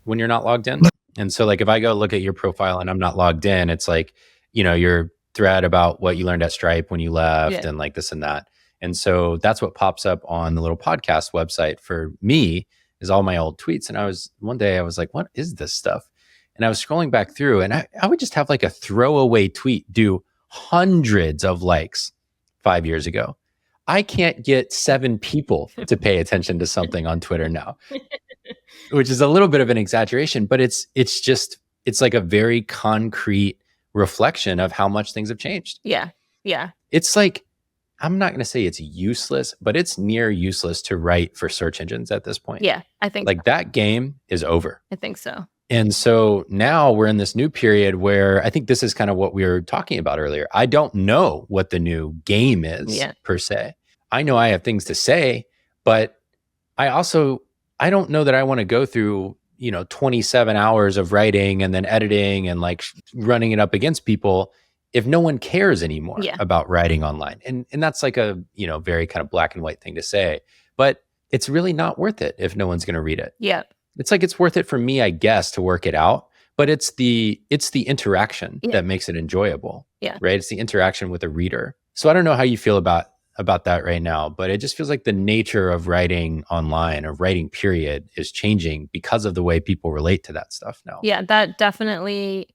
when you're not logged in. And so like if I go look at your profile and I'm not logged in, it's like, your thread about what you learned at Stripe when you left and like this and that. And so that's what pops up on the little podcast website for me is all my old tweets. And one day I was like, what is this stuff? And I was scrolling back through and I would just have like a throwaway tweet do hundreds of likes 5 years ago. I can't get 7 people to pay attention to something on Twitter now, which is a little bit of an exaggeration, but it's like a very concrete reflection of how much things have changed. Yeah. Yeah. It's like I'm not going to say it's useless, but it's near useless to write for search engines at this point. Yeah, I think like that game is over. I think so. And so now we're in this new period where I think this is kind of what we were talking about earlier. I don't know what the new game is per se. I know I have things to say, but I don't know that I want to go through, 27 hours of writing and then editing and like running it up against people if no one cares anymore about writing online. And that's like a, very kind of black and white thing to say, but it's really not worth it if no one's going to read it. Yeah. It's like, it's worth it for me, I guess, to work it out, but it's the interaction that makes it enjoyable. Yeah. Right. It's the interaction with a reader. So I don't know how you feel about that right now, but it just feels like the nature of writing online or writing period is changing because of the way people relate to that stuff now. Yeah, that definitely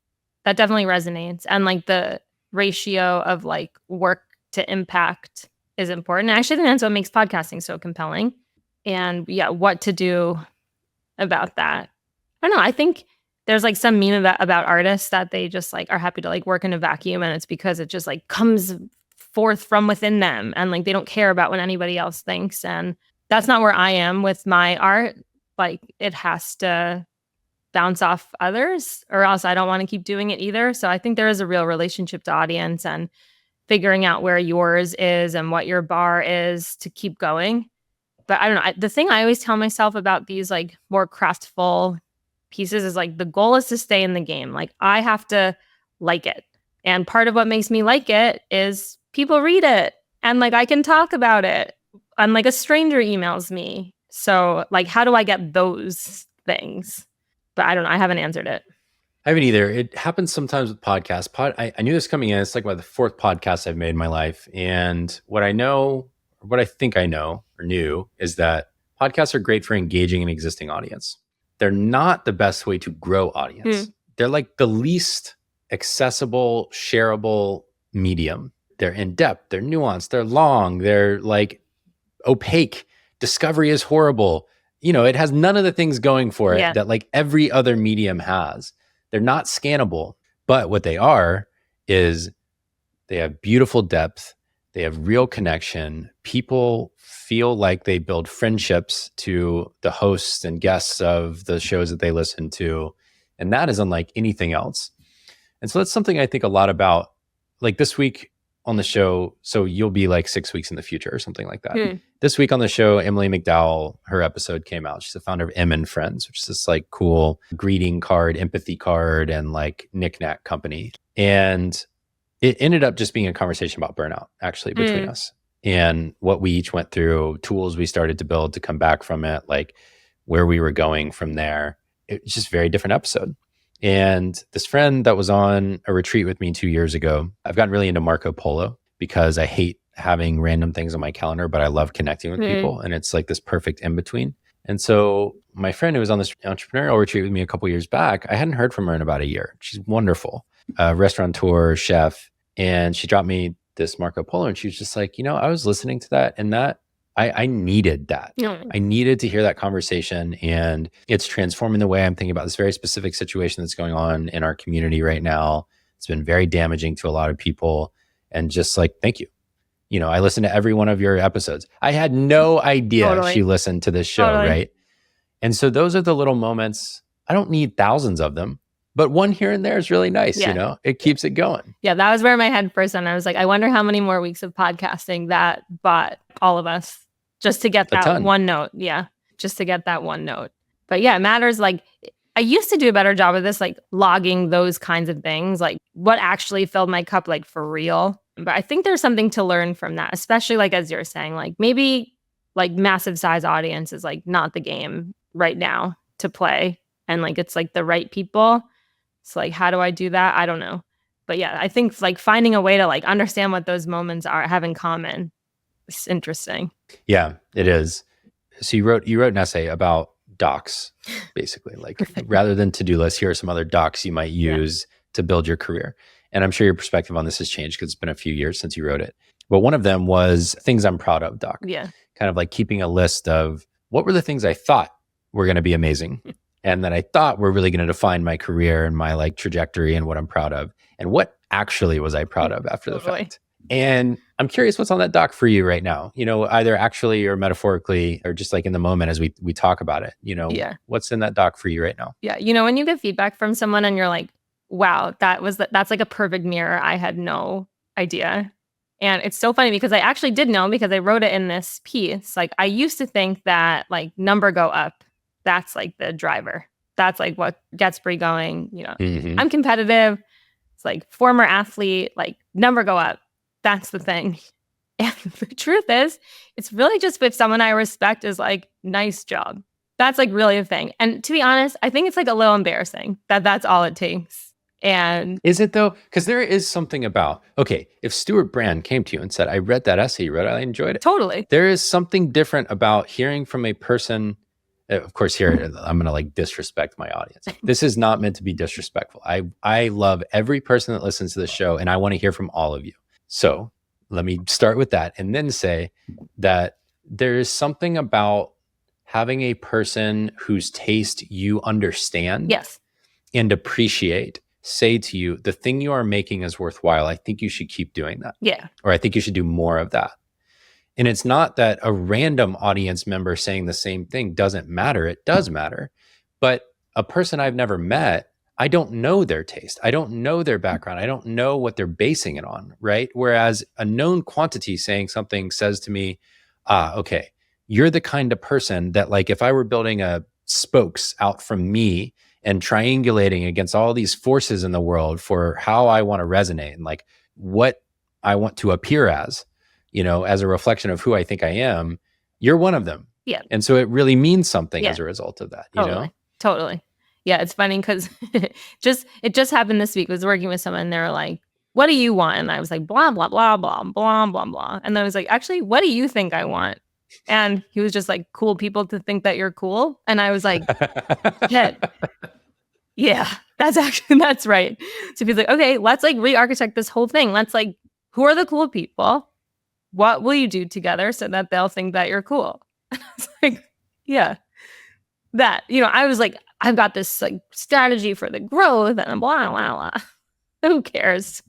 resonates. And like the ratio of like work to impact is important. I actually think that's what makes podcasting so compelling. And what to do about that. I don't know. I think there's like some meme about artists that they just like are happy to like work in a vacuum, and it's because it just like comes forth from within them, and like they don't care about what anybody else thinks. And that's not where I am with my art. Like it has to bounce off others, or else I don't want to keep doing it either. So I think there is a real relationship to audience and figuring out where yours is and what your bar is to keep going. But I don't know. The thing I always tell myself about these like more craftful pieces is like the goal is to stay in the game. Like I have to like it. And part of what makes me like it is people read it and like I can talk about it. And like a stranger emails me. So like how do I get those things? But I don't know. I haven't answered it. I haven't either. It happens sometimes with podcasts. I knew this coming in. It's like about the fourth podcast I've made in my life. And what I think I know or knew is that podcasts are great for engaging an existing audience. They're not the best way to grow audience. They're like the least accessible, shareable medium. They're in depth, they're nuanced, they're long, they're like opaque. Discovery is horrible. It has none of the things going for it that like every other medium has. They're not scannable, but what they are is they have beautiful depth. They have real connection. People feel like they build friendships to the hosts and guests of the shows that they listen to. And that is unlike anything else. And so that's something I think a lot about. Like this week on the show, so you'll be like 6 weeks in the future or something like that. This week on the show, Emily McDowell, her episode came out. She's the founder of M & Friends, which is this like cool greeting card, empathy card, and like knick-knack company. And it ended up just being a conversation about burnout, actually, between us and what we each went through, tools we started to build to come back from it, like where we were going from there. It's just a very different episode. And this friend that was on a retreat with me 2 years ago, I've gotten really into Marco Polo because I hate having random things on my calendar, but I love connecting with people. And it's like this perfect in between. And so my friend who was on this entrepreneurial retreat with me a couple years back, I hadn't heard from her in about a year. She's wonderful, restaurateur, chef. And she dropped me this Marco Polo and she was just like, I was listening to that and that I needed that. I needed to hear that conversation, and it's transforming the way I'm thinking about this very specific situation that's going on in our community right now. It's been very damaging to a lot of people, and just like, thank you. I listened to every one of your episodes. I had no idea she listened to this show, right? And so those are the little moments. I don't need thousands of them, but one here and there is really nice. It keeps it going. Yeah, that was where my head first went. I was like, I wonder how many more weeks of podcasting that bought all of us just to get that one note. Yeah, just to get that one note. But yeah, it matters. Like I used to do a better job of this, like logging those kinds of things, like what actually filled my cup, like for real. But I think there's something to learn from that, especially like as you're saying, like maybe like massive size audience is like not the game right now to play. And like it's like the right people. So like, how do I do that? I don't know. But yeah, I think like finding a way to like understand what those moments have in common is interesting. Yeah, it is. So you wrote an essay about docs, basically, like rather than to-do lists, here are some other docs you might use to build your career. And I'm sure your perspective on this has changed because it's been a few years since you wrote it. But one of them was things I'm proud of doc. Yeah. Kind of like keeping a list of what were the things I thought were going to be amazing and that I thought were really going to define my career and my like trajectory and what I'm proud of. And what actually was I proud of after the fact? And I'm curious what's on that dock for you right now, either actually or metaphorically, or just like in the moment as we talk about it, Yeah. what's in that dock for you right now? Yeah. When you get feedback from someone and you're like, wow, that's like a perfect mirror. I had no idea. And it's so funny because I actually did know because I wrote it in this piece. Like I used to think that like number go up, that's like the driver. That's like what gets Brie going. Mm-hmm. I'm competitive. It's like former athlete, like number go up. That's the thing. And the truth is, it's really just if someone I respect is like, nice job. That's like really a thing. And to be honest, I think it's like a little embarrassing that that's all it takes. And is it though? Because there is something about, okay, if Stuart Brand came to you and said, I read that essay you wrote, I enjoyed it. Totally. There is something different about hearing from a person. Of course, here, I'm going to like disrespect my audience. This is not meant to be disrespectful. I love every person that listens to the show and I want to hear from all of you. So let me start with that and then say that there is something about having a person whose taste you understand yes, and appreciate say to you, the thing you are making is worthwhile. I think you should keep doing that. Yeah. Or I think you should do more of that. And it's not that a random audience member saying the same thing doesn't matter. It does matter. But a person I've never met, I don't know their taste. I don't know their background. I don't know what they're basing it on, right? Whereas a known quantity saying something says to me, okay, you're the kind of person that like if I were building a spokes out from me and triangulating against all these forces in the world for how I want to resonate and like what I want to appear as a reflection of who I think I am, you're one of them. Yeah. And so it really means something as a result of that, Totally. Yeah. It's funny because it just happened this week. I was working with someone and they were like, what do you want? And I was like, blah, blah, blah, blah, blah, blah, blah. And I was like, actually, what do you think I want? And he was just like, cool people to think that you're cool. And I was like, yeah, that's right. So he's like, okay, let's like re-architect this whole thing. Let's like, who are the cool people? What will you do together so that they'll think that you're cool? And I was like, yeah, that, I was like, I've got this like strategy for the growth and blah, blah, blah. Who cares?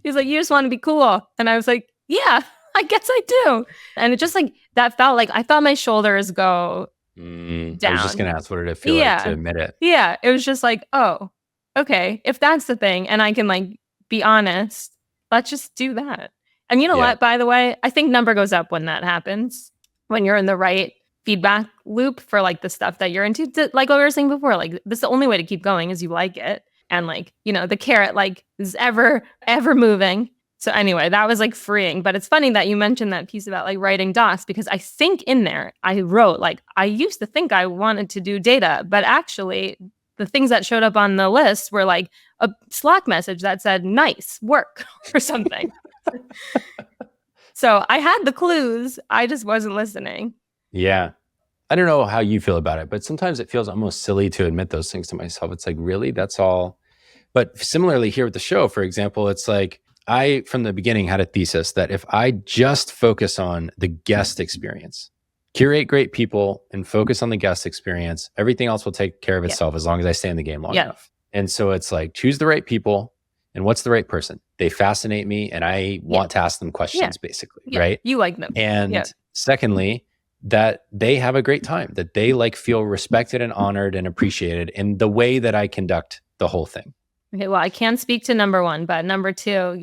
He's like, you just want to be cool. And I was like, yeah, I guess I do. And it just like, that felt like, I felt my shoulders go down. I was just going to ask, what did it feel like to admit it? Yeah. It was just like, oh, okay. If that's the thing and I can like be honest, let's just do that. And you know what, by the way, I think number goes up when that happens, when you're in the right feedback loop for like the stuff that you're into. Like what we were saying before, like this is the only way to keep going is you like it. And like, the carrot like is ever moving. So anyway, that was like freeing. But it's funny that you mentioned that piece about like writing docs, because I think in there I wrote like, I used to think I wanted to do data, but actually the things that showed up on the list were like a Slack message that said, nice work or something. So I had the clues. I just wasn't listening. Yeah. I don't know how you feel about it, but sometimes it feels almost silly to admit those things to myself. It's like, really? That's all? But similarly here with the show, for example, it's like I, from the beginning, had a thesis that if I just focus on the guest experience, curate great people and focus on the guest experience, everything else will take care of itself as long as I stay in the game long enough. And so it's like, choose the right people. And what's the right person? They fascinate me and I want to ask them questions, basically, right? You like them. And secondly, that they have a great time, that they like feel respected and honored and appreciated in the way that I conduct the whole thing. Okay, well, I can't speak to number one, but number two,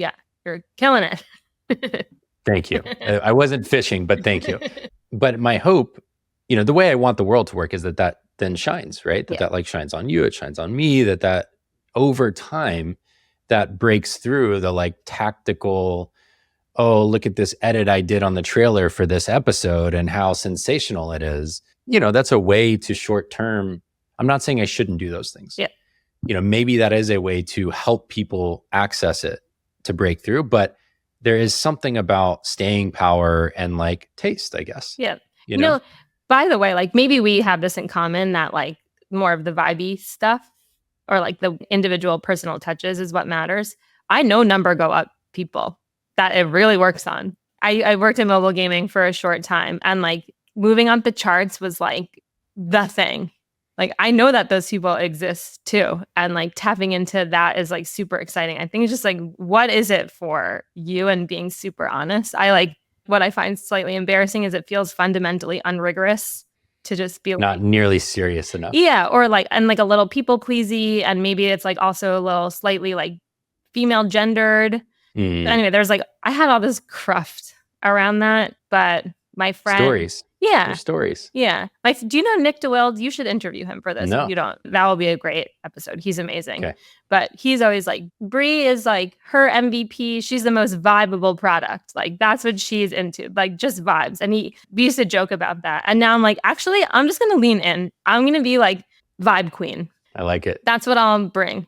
you're killing it. Thank you. I wasn't fishing, but thank you. But my hope, the way I want the world to work is that then shines, right? That like shines on you, it shines on me, that over time, that breaks through the like tactical, oh, look at this edit I did on the trailer for this episode and how sensational it is. That's a way to short term. I'm not saying I shouldn't do those things. Yeah. Maybe that is a way to help people access it to break through, but there is something about staying power and like taste, I guess. Yeah. By the way, like maybe we have this in common, that like more of the vibey stuff or like the individual personal touches is what matters. I know number go up people that it really works on. I worked in mobile gaming for a short time and like moving up the charts was like the thing. Like, I know that those people exist too. And like tapping into that is like super exciting. I think it's just like, what is it for you, and being super honest. What I find slightly embarrassing is it feels fundamentally unrigorous to just be not nearly serious enough. Yeah. Or like, and like a little people pleasy. And maybe it's like also a little slightly like female gendered. But anyway, there's like, I had all this cruft around that, but my friend. Stories. Yeah. Your stories. Yeah. Like, do you know Nick DeWild? You should interview him for this. No. If you don't, that will be a great episode. He's amazing. Okay. But he's always like, Brie is like her MVP. She's the most vibeable product. Like, that's what she's into, like just vibes. And we used to joke about that. And now I'm like, actually, I'm just going to lean in. I'm going to be like vibe queen. I like it. That's what I'll bring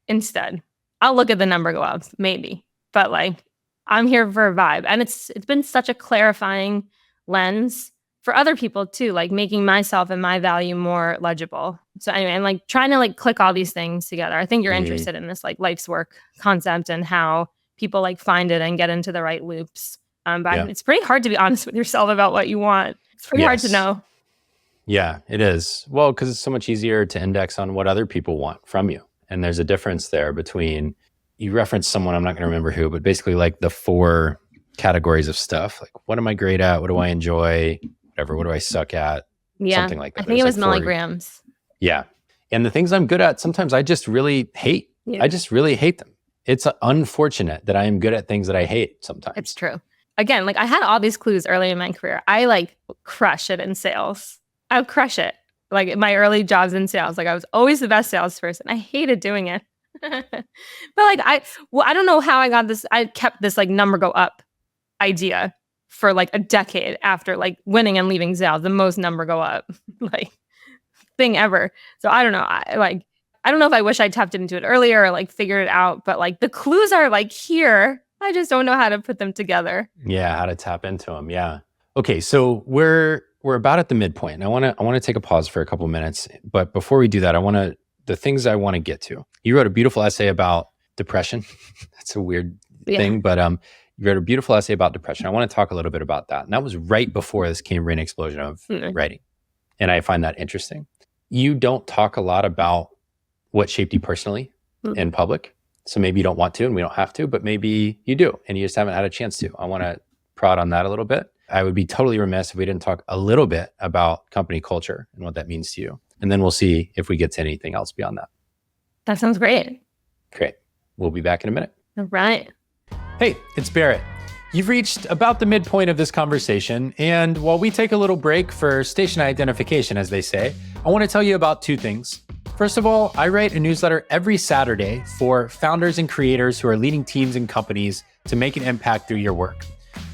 instead. I'll look at the number go up, maybe. But like, I'm here for a vibe. And it's been such a clarifying lens for other people too, like making myself and my value more legible. So anyway, I'm like trying to like click all these things together. I think you're interested in this like life's work concept and how people like find it and get into the right loops. But it's pretty hard to be honest with yourself about what you want. It's pretty hard to know. Yeah, it is. Well, because it's so much easier to index on what other people want from you. And there's a difference there between, you referenced someone, I'm not going to remember who, but basically like the 4 categories of stuff. Like, what am I great at? What do I enjoy? Whatever. What do I suck at? Yeah. Something like that. I think it was like milligrams. Yeah. And the things I'm good at, sometimes I just really hate. Yeah. I just really hate them. It's unfortunate that I am good at things that I hate sometimes. It's true. Again, like I had all these clues early in my career. I like crush it in sales. I would crush it. Like in my early jobs in sales, like I was always the best salesperson. I hated doing it. But like I don't know how I got this. I kept this like number go up idea for like a decade after like winning and leaving sales, the most number go up like thing ever. So I don't know. I don't know if I wish I tapped into it earlier or like figured it out, but like the clues are like here. I just don't know how to put them together. Yeah, how to tap into them. Yeah. Okay, so we're about at the midpoint. I want to take a pause for a couple of minutes, but before we do that, the things I want to get to. You wrote a beautiful essay about depression. That's a weird thing, but you wrote a beautiful essay about depression. I want to talk a little bit about that. And that was right before this Cambrian explosion of writing. And I find that interesting. You don't talk a lot about what shaped you personally in public. So maybe you don't want to, and we don't have to, but maybe you do, and you just haven't had a chance to. I want to prod on that a little bit. I would be totally remiss if we didn't talk a little bit about company culture and what that means to you. And then we'll see if we get to anything else beyond that. That sounds great. Great. We'll be back in a minute. All right. Hey, it's Barrett. You've reached about the midpoint of this conversation, and while we take a little break for station identification, as they say, I want to tell you about 2 things. First of all, I write a newsletter every Saturday for founders and creators who are leading teams and companies to make an impact through your work.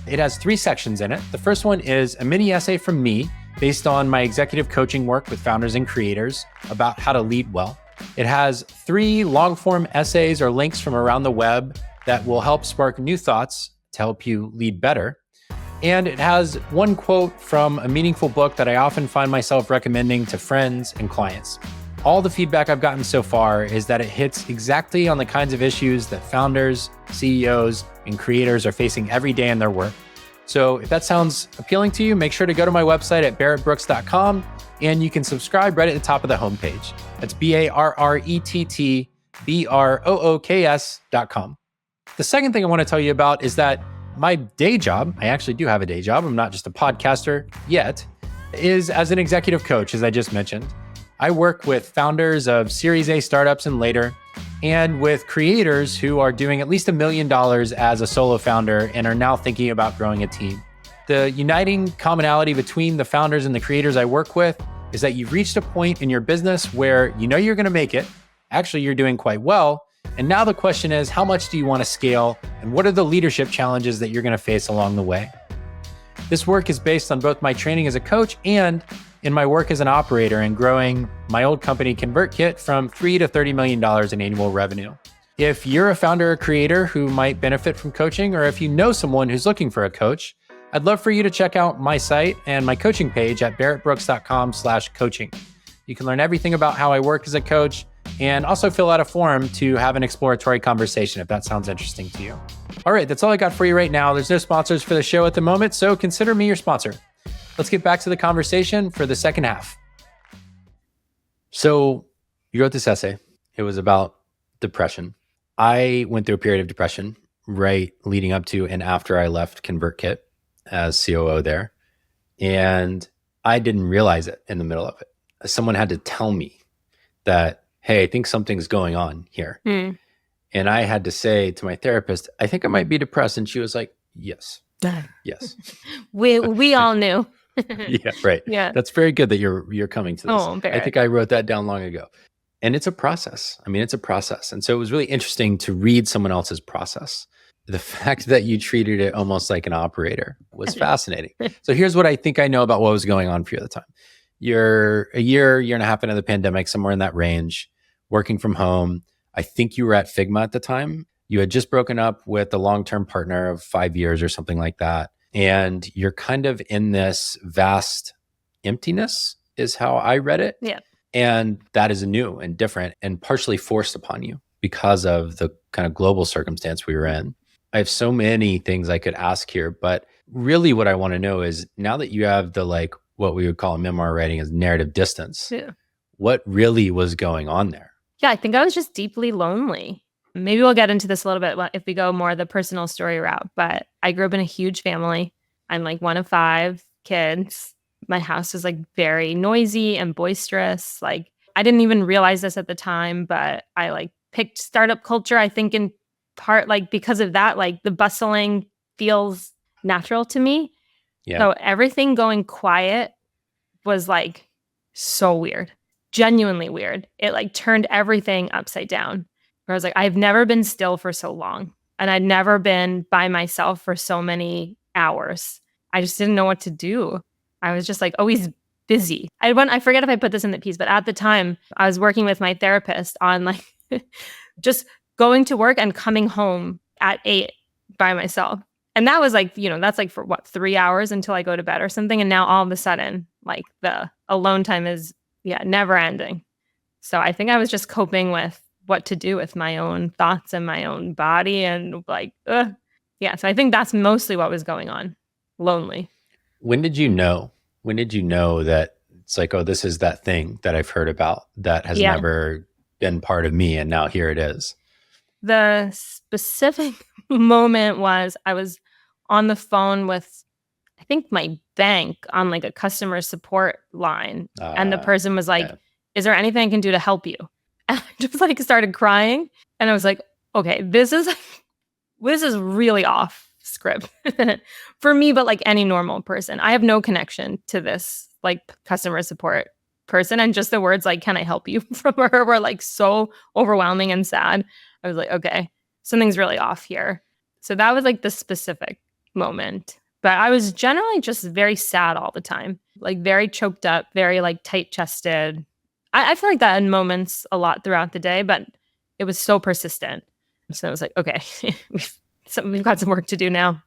It has 3 sections in it. The first one is a mini essay from me based on my executive coaching work with founders and creators about how to lead well. It has 3 long-form essays or links from around the web that will help spark new thoughts to help you lead better. And it has 1 quote from a meaningful book that I often find myself recommending to friends and clients. All the feedback I've gotten so far is that it hits exactly on the kinds of issues that founders, CEOs, and creators are facing every day in their work. So if that sounds appealing to you, make sure to go to my website at barrettbrooks.com, and you can subscribe right at the top of the homepage. That's BARRETTBROOKS.com. The second thing I want to tell you about is that my day job, I actually do have a day job, I'm not just a podcaster yet, is as an executive coach, as I just mentioned. I work with founders of Series A startups and later, and with creators who are doing at least $1 million as a solo founder and are now thinking about growing a team. The uniting commonality between the founders and the creators I work with is that you've reached a point in your business where you know you're going to make it. Actually, you're doing quite well. And now the question is, how much do you want to scale? And what are the leadership challenges that you're going to face along the way? This work is based on both my training as a coach and in my work as an operator in growing my old company ConvertKit from $3 to $30 million in annual revenue. If you're a founder or creator who might benefit from coaching, or if you know someone who's looking for a coach, I'd love for you to check out my site and my coaching page at barrettbrooks.com/coaching. You can learn everything about how I work as a coach and also fill out a form to have an exploratory conversation if that sounds interesting to you. All right, that's all I got for you right now. There's no sponsors for the show at the moment, so consider me your sponsor. Let's get back to the conversation for the second half. So you wrote this essay. It was about depression. I went through a period of depression right leading up to and after I left ConvertKit as COO there. And I didn't realize it in the middle of it. Someone had to tell me that, hey, I think something's going on here. And I had to say to my therapist, I think I might be depressed. And she was like, yes, yes. We all knew. Yeah, right. Yeah. That's very good that you're coming to this. Oh, I think I wrote that down long ago. And it's a process. I mean, it's a process. And so it was really interesting to read someone else's process. The fact that you treated it almost like an operator was fascinating. So here's what I think I know about what was going on for you at the time. You're a year and a half into the pandemic, somewhere in that range, working from home. I think you were at Figma at the time. You had just broken up with a long-term partner of 5 years or something like that. And you're kind of in this vast emptiness is how I read it. Yeah. And that is new and different and partially forced upon you because of the kind of global circumstance we were in. I have so many things I could ask here, but really what I want to know is now that you have the like what we would call in memoir writing as narrative distance, what really was going on there? Yeah, I think I was just deeply lonely. Maybe we'll get into this a little bit if we go more the personal story route, but I grew up in a huge family. I'm like one of 5 kids. My house was like very noisy and boisterous. Like I didn't even realize this at the time, but I like picked startup culture. I think in part like because of that, like the bustling feels natural to me. Yeah. So everything going quiet was like so weird, genuinely weird. It like turned everything upside down. Where I was like, I've never been still for so long. And I'd never been by myself for so many hours. I just didn't know what to do. I was just like always busy. I forget if I put this in the piece, but at the time I was working with my therapist on like just going to work and coming home at 8 by myself. And that was like, that's like for what, 3 hours until I go to bed or something. And now all of a sudden, like the alone time is, never ending. So I think I was just coping with what to do with my own thoughts and my own body and like, so I think that's mostly what was going on. Lonely. When did you know that it's like, oh, this is that thing that I've heard about that has never been part of me and now here it is? The specific moment was I was on the phone with, I think my bank on like a customer support line. And the person was like, is there anything I can do to help you? And I just like started crying. And I was like, okay, this is really off script for me, but like any normal person. I have no connection to this like customer support person. And just the words like, can I help you from her were like so overwhelming and sad. I was like, okay, something's really off here. So that was like the specific moment. But I was generally just very sad all the time, like very choked up, very like tight chested. I feel like that in moments a lot throughout the day, but it was so persistent. So I was like, okay, we've got some work to do now.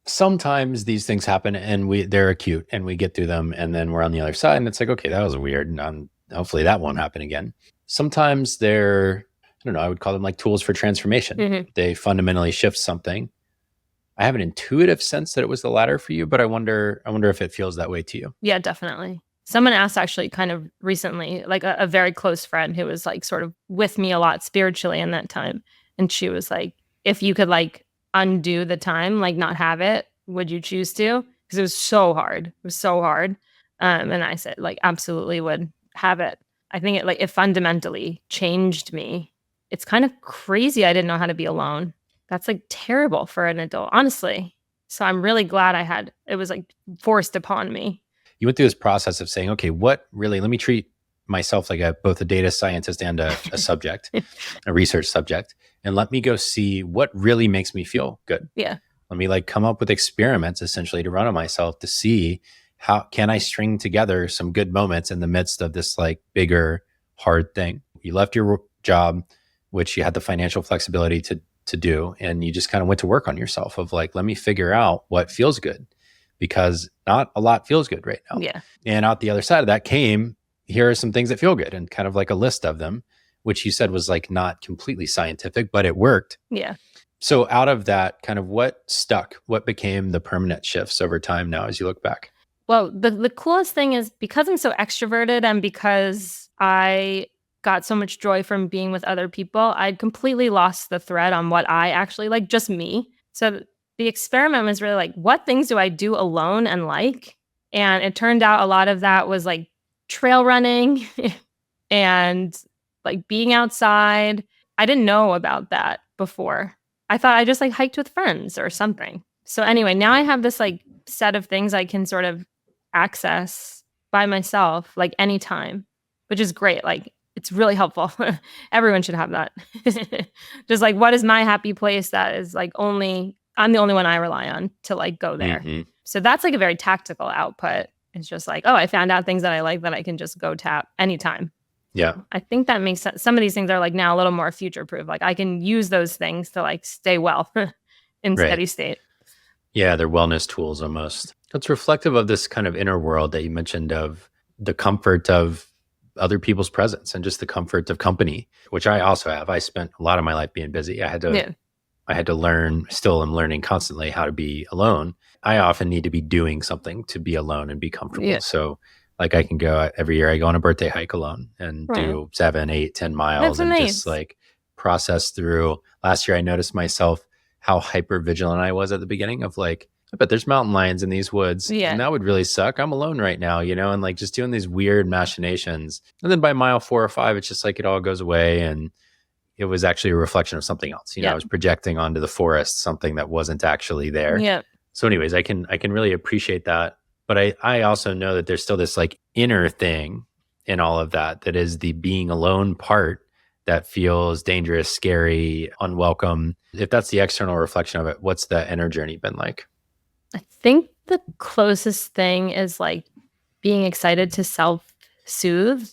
Sometimes these things happen and they're acute and we get through them and then we're on the other side and it's like, okay, that was weird. And hopefully that won't happen again. Sometimes they're, I don't know, I would call them like tools for transformation. Mm-hmm. They fundamentally shift something. I have an intuitive sense that it was the latter for you, but I wonder if it feels that way to you. Yeah, definitely. Someone asked actually kind of recently, like a very close friend who was like sort of with me a lot spiritually in that time. And she was like, if you could like undo the time, like not have it, would you choose to? Because it was so hard. It was so hard. And I said like, absolutely would have it. I think it fundamentally changed me. It's kind of crazy. I didn't know how to be alone. That's like terrible for an adult, honestly. So I'm really glad it was like forced upon me. You went through this process of saying, okay, what really, let me treat myself like both a data scientist and a subject, a research subject, and let me go see what really makes me feel good. Yeah. Let me like come up with experiments essentially to run on myself to see how can I string together some good moments in the midst of this like bigger, hard thing. You left your job, which you had the financial flexibility to do, and you just kind of went to work on yourself of like, let me figure out what feels good, because not a lot feels good right now. Yeah. And out the other side of that came, here are some things that feel good, and kind of like a list of them, which you said was like not completely scientific, but it worked. Yeah. So out of that, kind of what stuck, what became the permanent shifts over time now as you look back? Well, the coolest thing is because I'm so extroverted and because I got so much joy from being with other people. I'd completely lost the thread on what I actually like, just me. So the experiment was really like, what things do I do alone and like? And it turned out a lot of that was like trail running and like being outside. I didn't know about that before. I thought I just like hiked with friends or something. So anyway, now I have this like set of things I can sort of access by myself, like anytime, which is great. Like it's really helpful. Everyone should have that. Just like, what is my happy place that is like I'm the only one I rely on to like go there. Mm-hmm. So that's like a very tactical output. It's just like, oh, I found out things that I like that I can just go tap anytime. Yeah. I think that makes sense. Some of these things are like now a little more future proof. Like I can use those things to like stay well in steady state. Yeah, they're wellness tools almost. It's reflective of this kind of inner world that you mentioned of the comfort of other people's presence and just the comfort of company, which I also have. I spent a lot of my life being busy. I had to learn, still am learning constantly how to be alone. I often need to be doing something to be alone and be comfortable. Yeah. So like I can go every year, I go on a birthday hike alone and do 7, 8, 10 miles and just like process through. Last year, I noticed myself how hyper vigilant I was at the beginning of like, I bet there's mountain lions in these woods. Yeah. And that would really suck. I'm alone right now, and like just doing these weird machinations. And then by mile 4 or 5, it's just like it all goes away. And it was actually a reflection of something else. I was projecting onto the forest something that wasn't actually there. Yeah. So anyways, I can really appreciate that. But I also know that there's still this like inner thing in all of that is the being alone part that feels dangerous, scary, unwelcome. If that's the external reflection of it, what's the inner journey been like? I think the closest thing is like being excited to self-soothe.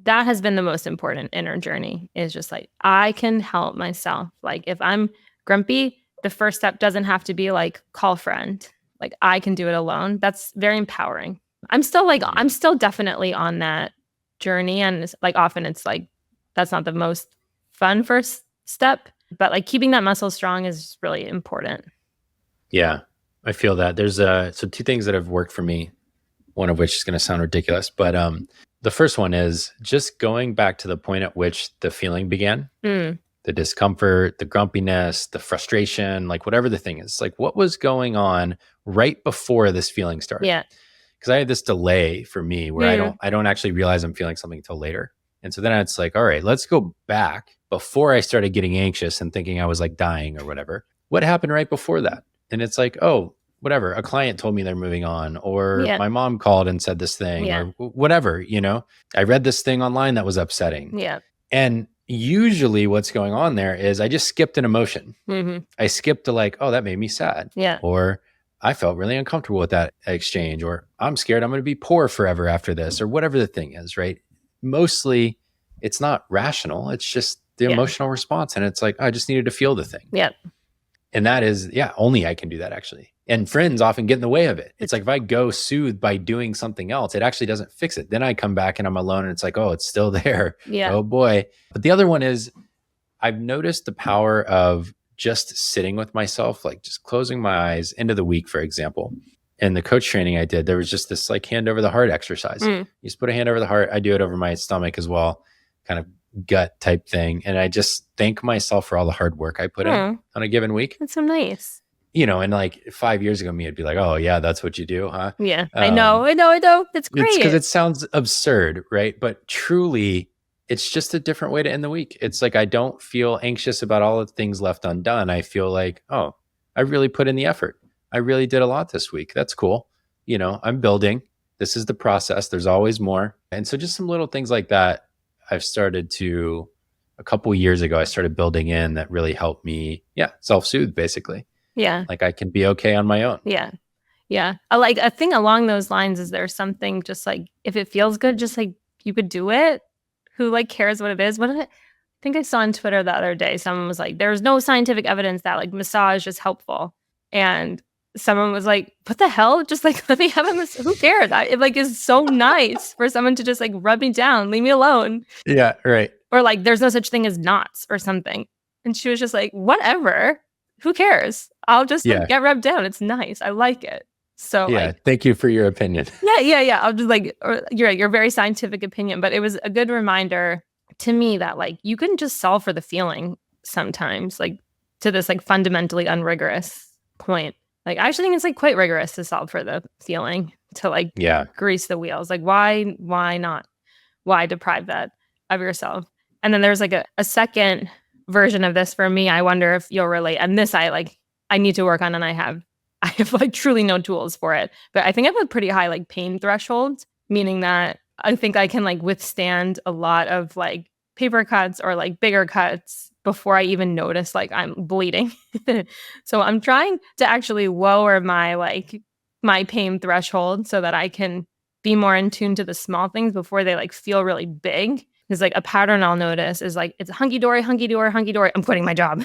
That has been the most important inner journey, is just like, I can help myself. Like if I'm grumpy, the first step doesn't have to be like call a friend. Like I can do it alone. That's very empowering. I'm still definitely on that journey. And it's like often it's like, that's not the most fun first step, but like keeping that muscle strong is really important. Yeah, I feel that. There's so 2 things that have worked for me, one of which is going to sound ridiculous, but the first one is just going back to the point at which the feeling began, the discomfort, the grumpiness, the frustration, like whatever the thing is, like what was going on right before this feeling started. Yeah. Because I had this delay for me where I don't actually realize I'm feeling something until later. And so then it's like, all right, let's go back before I started getting anxious and thinking I was like dying or whatever. What happened right before that? And it's like, oh, whatever. A client told me they're moving on, or my mom called and said this thing, or whatever, I read this thing online that was upsetting. Yeah. And usually what's going on there is I just skipped an emotion. Mm-hmm. I skipped to like, oh, that made me sad. Yeah. Or I felt really uncomfortable with that exchange, or I'm scared I'm going to be poor forever after this, or whatever the thing is, right? Mostly it's not rational. It's just the emotional response. And it's like, I just needed to feel the thing. Yeah. And that is, only I can do that actually. And friends often get in the way of it. It's like if I go soothe by doing something else, it actually doesn't fix it. Then I come back and I'm alone and it's like, oh, it's still there. Yeah. Oh boy. But the other one is I've noticed the power of just sitting with myself, like just closing my eyes into the week, for example. In the coach training I did, there was just this like hand over the heart exercise. You just put a hand over the heart. I do it over my stomach as well, kind of gut type thing. And I just thank myself for all the hard work I put in on a given week. That's so nice. And like 5 years ago, me, I'd be like, oh yeah, that's what you do, huh? Yeah, I know. That's great. It's because it sounds absurd, right? But truly, it's just a different way to end the week. It's like, I don't feel anxious about all the things left undone. I feel like, oh, I really put in the effort. I really did a lot this week. That's cool. I'm building. This is the process. There's always more. And so just some little things like that, I've started to, a couple of years ago, I started building in that really helped me, self-soothe basically. Yeah. Like I can be okay on my own. Yeah. Yeah. Like a thing along those lines is there's something just like, if it feels good, just like you could do it. Who like cares what it is? I think I saw on Twitter the other day, someone was like, there's no scientific evidence that like massage is helpful. And someone was like, what the hell? Just like, let me have a massage. Who cares? It like is so nice for someone to just like rub me down, leave me alone. Yeah. Right. Or like, there's no such thing as knots or something. And she was just like, whatever. Who cares? I'll just like, get rubbed down. It's nice. I like it. So Yeah. like, Thank you for your opinion. yeah. I'll just like, you're right, your very scientific opinion, but it was a good reminder to me that like you can just solve for the feeling sometimes, like to this like fundamentally unrigorous point. Like I actually think it's like quite rigorous to solve for the feeling, to like Yeah. grease the wheels. Like why not? Why deprive that of yourself? And then there's like a second version of this for me. I wonder if you'll relate. And this I need to work on, and I have like truly no tools for it. But I think I have a pretty high like pain threshold, meaning that I think I can like withstand a lot of like paper cuts or like bigger cuts before I even notice like I'm bleeding. So I'm trying to actually lower my pain threshold so that I can be more in tune to the small things before they like feel really big. Because like a pattern I'll notice is like, it's hunky dory, hunky dory, hunky dory. I'm quitting my job.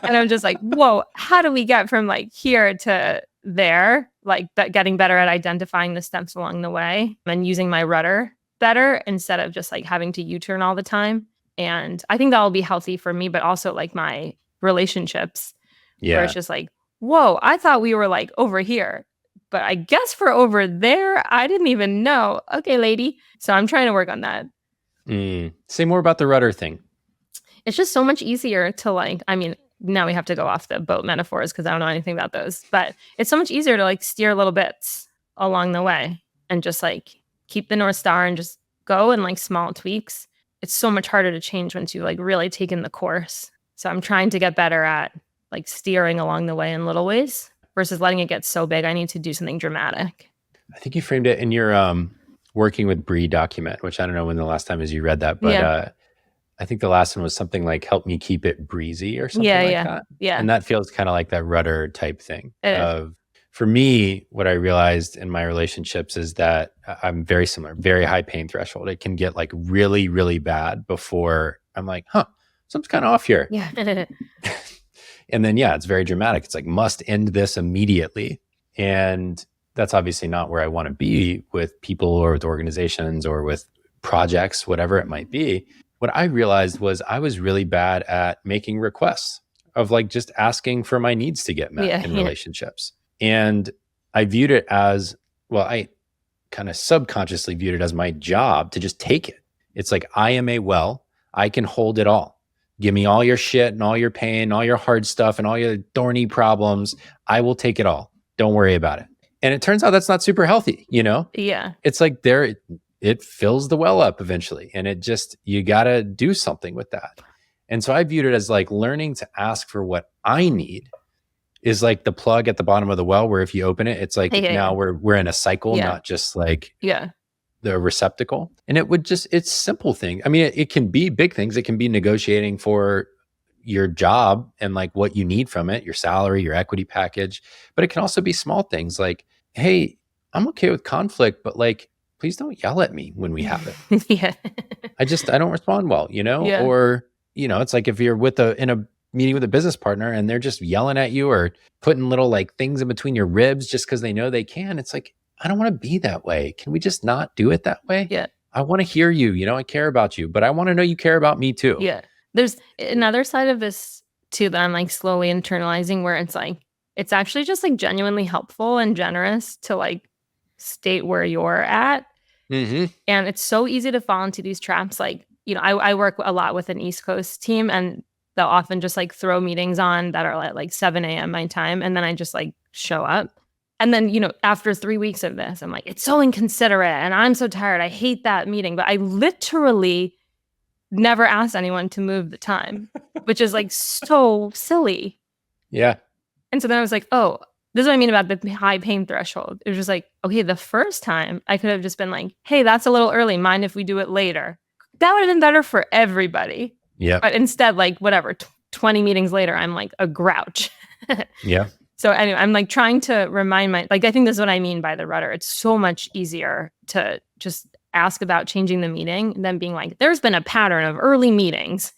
And I'm just like, whoa, how do we get from like here to there? Like getting better at identifying the steps along the way and using my rudder better instead of just like having to U-turn all the time. And I think that'll be healthy for me, but also like my relationships, where it's just like, whoa, I thought we were like over here, but I guess for over there, I didn't even know. Okay, lady. So I'm trying to work on that. Say more about the rudder thing. It's just so much easier to like, I mean, now we have to go off the boat metaphors because I don't know anything about those, but it's so much easier to like steer little bits along the way and just like keep the North Star and just go in like small tweaks. It's so much harder to change once you've like really taken the course. So I'm trying to get better at like steering along the way in little ways versus letting it get so big I need to do something dramatic. I think you framed it in your working with Brie document, which I don't know when the last time is you read that, but I think the last one was something like help me keep it breezy or something like that. Yeah. And that feels kind of like that rudder type thing. For me, what I realized in my relationships is that I'm very similar, very high pain threshold. It can get like really, really bad before I'm like, something's kind of off here. Yeah. And then, it's very dramatic. It's like, must end this immediately. And that's obviously not where I want to be with people or with organizations or with projects, whatever it might be. What I realized was I was really bad at making requests of like just asking for my needs to get met in relationships. And I viewed it as, I kind of subconsciously viewed it as my job to just take it. It's like, I am a well, I can hold it all. Give me all your shit and all your pain, all your hard stuff and all your thorny problems. I will take it all. Don't worry about it. And it turns out that's not super healthy, you know? Yeah. It's like it fills the well up eventually. And it just, you got to do something with that. And so I viewed it as like learning to ask for what I need is like the plug at the bottom of the well, where if you open it, it's like now we're in a cycle, not just like the receptacle. And it's simple thing. I mean, it can be big things. It can be negotiating for your job and like what you need from it, your salary, your equity package. But it can also be small things like, hey, I'm okay with conflict, but like, please don't yell at me when we have it. I don't respond well, you know? Or, you know, it's like if you're in a meeting with a business partner and they're just yelling at you or putting little like things in between your ribs just because they know they can. It's like, I don't want to be that way. Can we just not do it that way? Yeah. I want to hear you, you know, I care about you, but I want to know you care about me too. Yeah. There's another side of this too that I'm like slowly internalizing, where it's like, it's actually just like genuinely helpful and generous to like state where you're at. Mm-hmm. And it's so easy to fall into these traps. Like, you know, I work a lot with an East Coast team, and they'll often just like throw meetings on that are at like 7 a.m. my time. And then I just like show up. And then, you know, after 3 weeks of this, I'm like, it's so inconsiderate and I'm so tired. I hate that meeting. But I literally never asked anyone to move the time, which is like so silly. Yeah. And so then I was like, oh, this is what I mean about the high pain threshold. It was just like, okay, the first time I could have just been like, hey, that's a little early. Mind if we do it later? That would have been better for everybody. Yeah. But instead, like whatever, 20 meetings later, I'm like a grouch. Yeah. So anyway, I'm like trying to remind I think this is what I mean by the rudder. It's so much easier to just ask about changing the meeting than being like, there's been a pattern of early meetings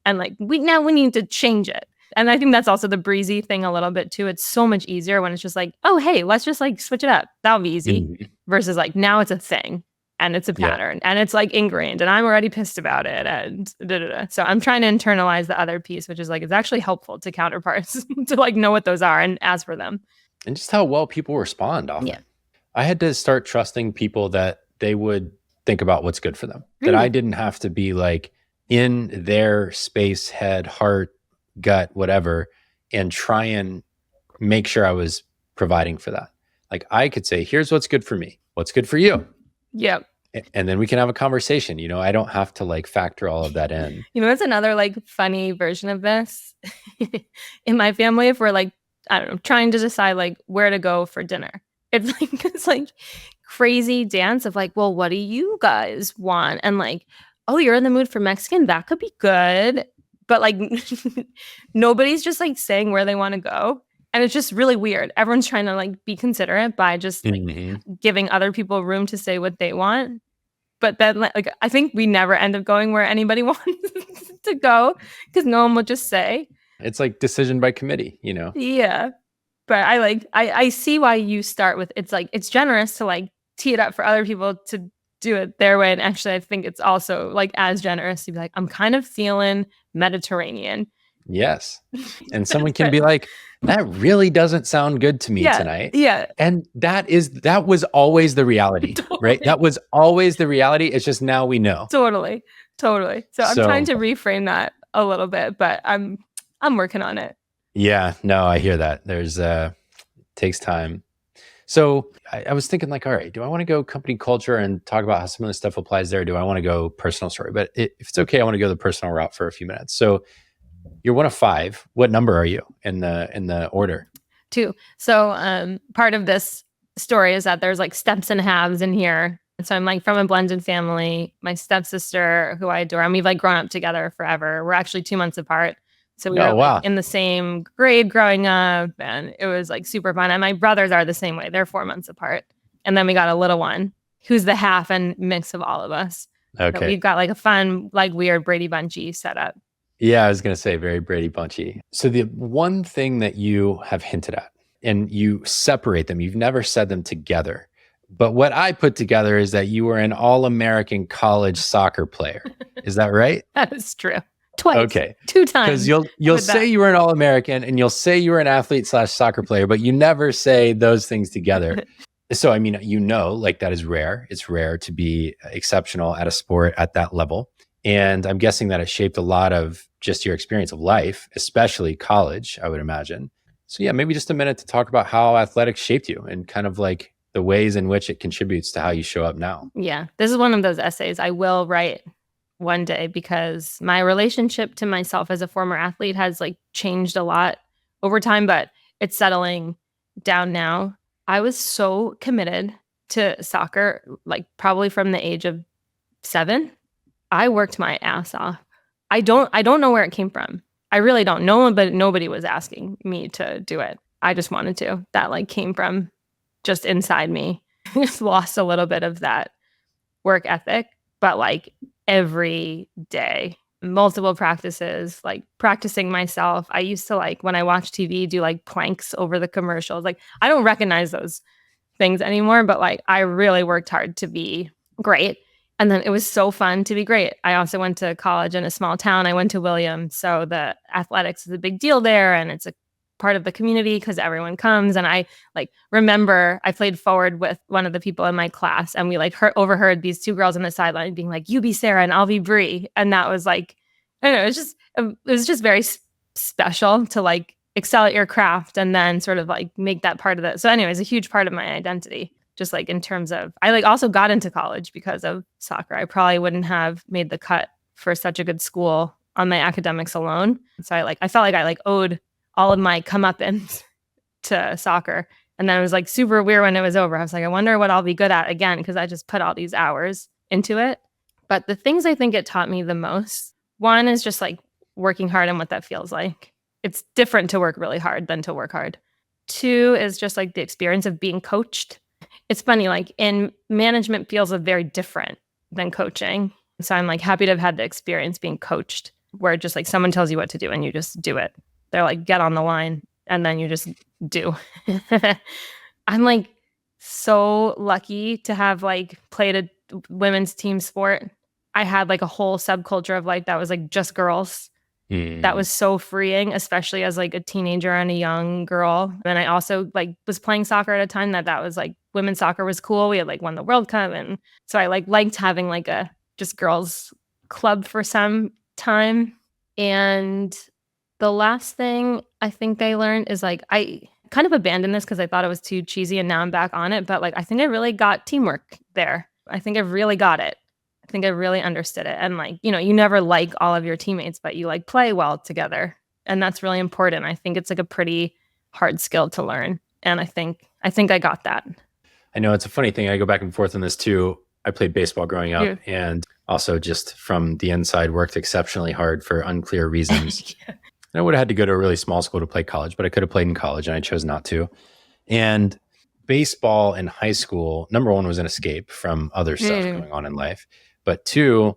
and like, we need to change it. And I think that's also the breezy thing a little bit too. It's so much easier when it's just like, oh, hey, let's just like switch it up. That'll be easy. Mm-hmm. Versus like, now it's a thing and it's a pattern and it's like ingrained and I'm already pissed about it. And So I'm trying to internalize the other piece, which is like, it's actually helpful to counterparts to like know what those are and ask for them. And just how well people respond often. Yeah. I had to start trusting people that they would think about what's good for them, that I didn't have to be like in their space, head, heart, gut, whatever, and try and make sure I was providing for that. Like I could say, here's what's good for me. What's good for you? Yep. And then we can have a conversation. I don't have to like factor all of that in. It's another like funny version of this in my family. If we're like, I don't know, trying to decide like where to go for dinner, it's like crazy dance of like, well, what do you guys want? And like, oh, you're in the mood for Mexican, that could be good, but like nobody's just like saying where they want to go, and it's just really weird. Everyone's trying to like be considerate by just like giving other people room to say what they want. But then, like, I think we never end up going where anybody wants to go because no one will just say. It's like decision by committee, Yeah. But I see why you start with, it's like, it's generous to like tee it up for other people to do it their way. And actually, I think it's also like as generous to be like, I'm kind of feeling Mediterranean. Yes. And someone can be like, that really doesn't sound good to me tonight. Yeah. And that was always the reality, right? That was always the reality. It's just now we know. Totally. So I'm trying to reframe that a little bit, but I'm working on it. Yeah, no, I hear that. There's takes time. So I was thinking like, all right, do I want to go company culture and talk about how some of this stuff applies there? Do I want to go personal story? But if it's okay, I want to go the personal route for a few minutes. So you're one of 5. What number are you in the order? 2. So part of this story is that there's like steps and halves in here. So I'm like from a blended family. My stepsister, who I adore, and we've like grown up together forever. We're actually 2 months apart. So we were like in the same grade growing up, and it was like super fun. And my brothers are the same way. They're 4 months apart. And then we got a little one who's the half and mix of all of us. Okay. So we've got like a fun, like weird Brady Bunchy setup. Yeah, I was going to say very Brady Bunchy. So the one thing that you have hinted at, and you separate them, you've never said them together. But what I put together is that you were an All-American college soccer player. Is that right? That is true. Twice. Okay. 2 times. Because you'll say you were an All-American and you'll say you were an athlete/soccer player, but you never say those things together. So, I mean, like that is rare. It's rare to be exceptional at a sport at that level. And I'm guessing that it shaped a lot of just your experience of life, especially college, I would imagine. So yeah, maybe just a minute to talk about how athletics shaped you and kind of like the ways in which it contributes to how you show up now. Yeah, this is one of those essays I will write one day because my relationship to myself as a former athlete has like changed a lot over time, but it's settling down now. I was so committed to soccer, like probably from the age of 7. I worked my ass off. I don't know where it came from. I really don't know, but nobody was asking me to do it. I just wanted to. That like came from just inside me. I just lost a little bit of that work ethic, but like every day, multiple practices, like practicing myself. I used to like when I watch TV do like planks over the commercials. Like I don't recognize those things anymore, but like I really worked hard to be great. And then it was so fun to be great. I also went to college in a small town. I went to Williams. So the athletics is a big deal there. And it's a part of the community because everyone comes. And I like remember I played forward with one of the people in my class. And we like overheard these 2 girls on the sideline being like, you be Sarah and I'll be Brie. And that was like, I don't know, it was just very special to like excel at your craft and then sort of like make that part of it. So anyways, a huge part of my identity. Just like in terms of, I like also got into college because of soccer. I probably wouldn't have made the cut for such a good school on my academics alone. So I felt like I like owed all of my comeuppance to soccer. And then it was like super weird when it was over. I was like, I wonder what I'll be good at again because I just put all these hours into it. But the things I think it taught me the most, one is just like working hard and what that feels like. It's different to work really hard than to work hard. 2 is just like the experience of being coached. It's funny, like in management feels very different than coaching. So I'm like happy to have had the experience being coached where just like someone tells you what to do and you just do it. They're like, get on the line and then you just do. I'm like so lucky to have like played a women's team sport. I had like a whole subculture of like that was like just girls That was so freeing, especially as like a teenager and a young girl. And I also like was playing soccer at a time that was like women's soccer was cool. We had like won the World Cup. And so I like liked having like a just girls club for some time. And the last thing I think I learned is like, I kind of abandoned this because I thought it was too cheesy and now I'm back on it. But like, I think I really got teamwork there. I think I've really got it. I think I really understood it. And like, you know, you never like all of your teammates, but you like play well together. And that's really important. I think it's like a pretty hard skill to learn. And I think I got that. I know it's a funny thing. I go back and forth on this too. I played baseball growing up and also just from the inside worked exceptionally hard for unclear reasons. And I would have had to go to a really small school to play college, but I could have played in college and I chose not to. And baseball in high school, number one, was an escape from other stuff going on in life. But two,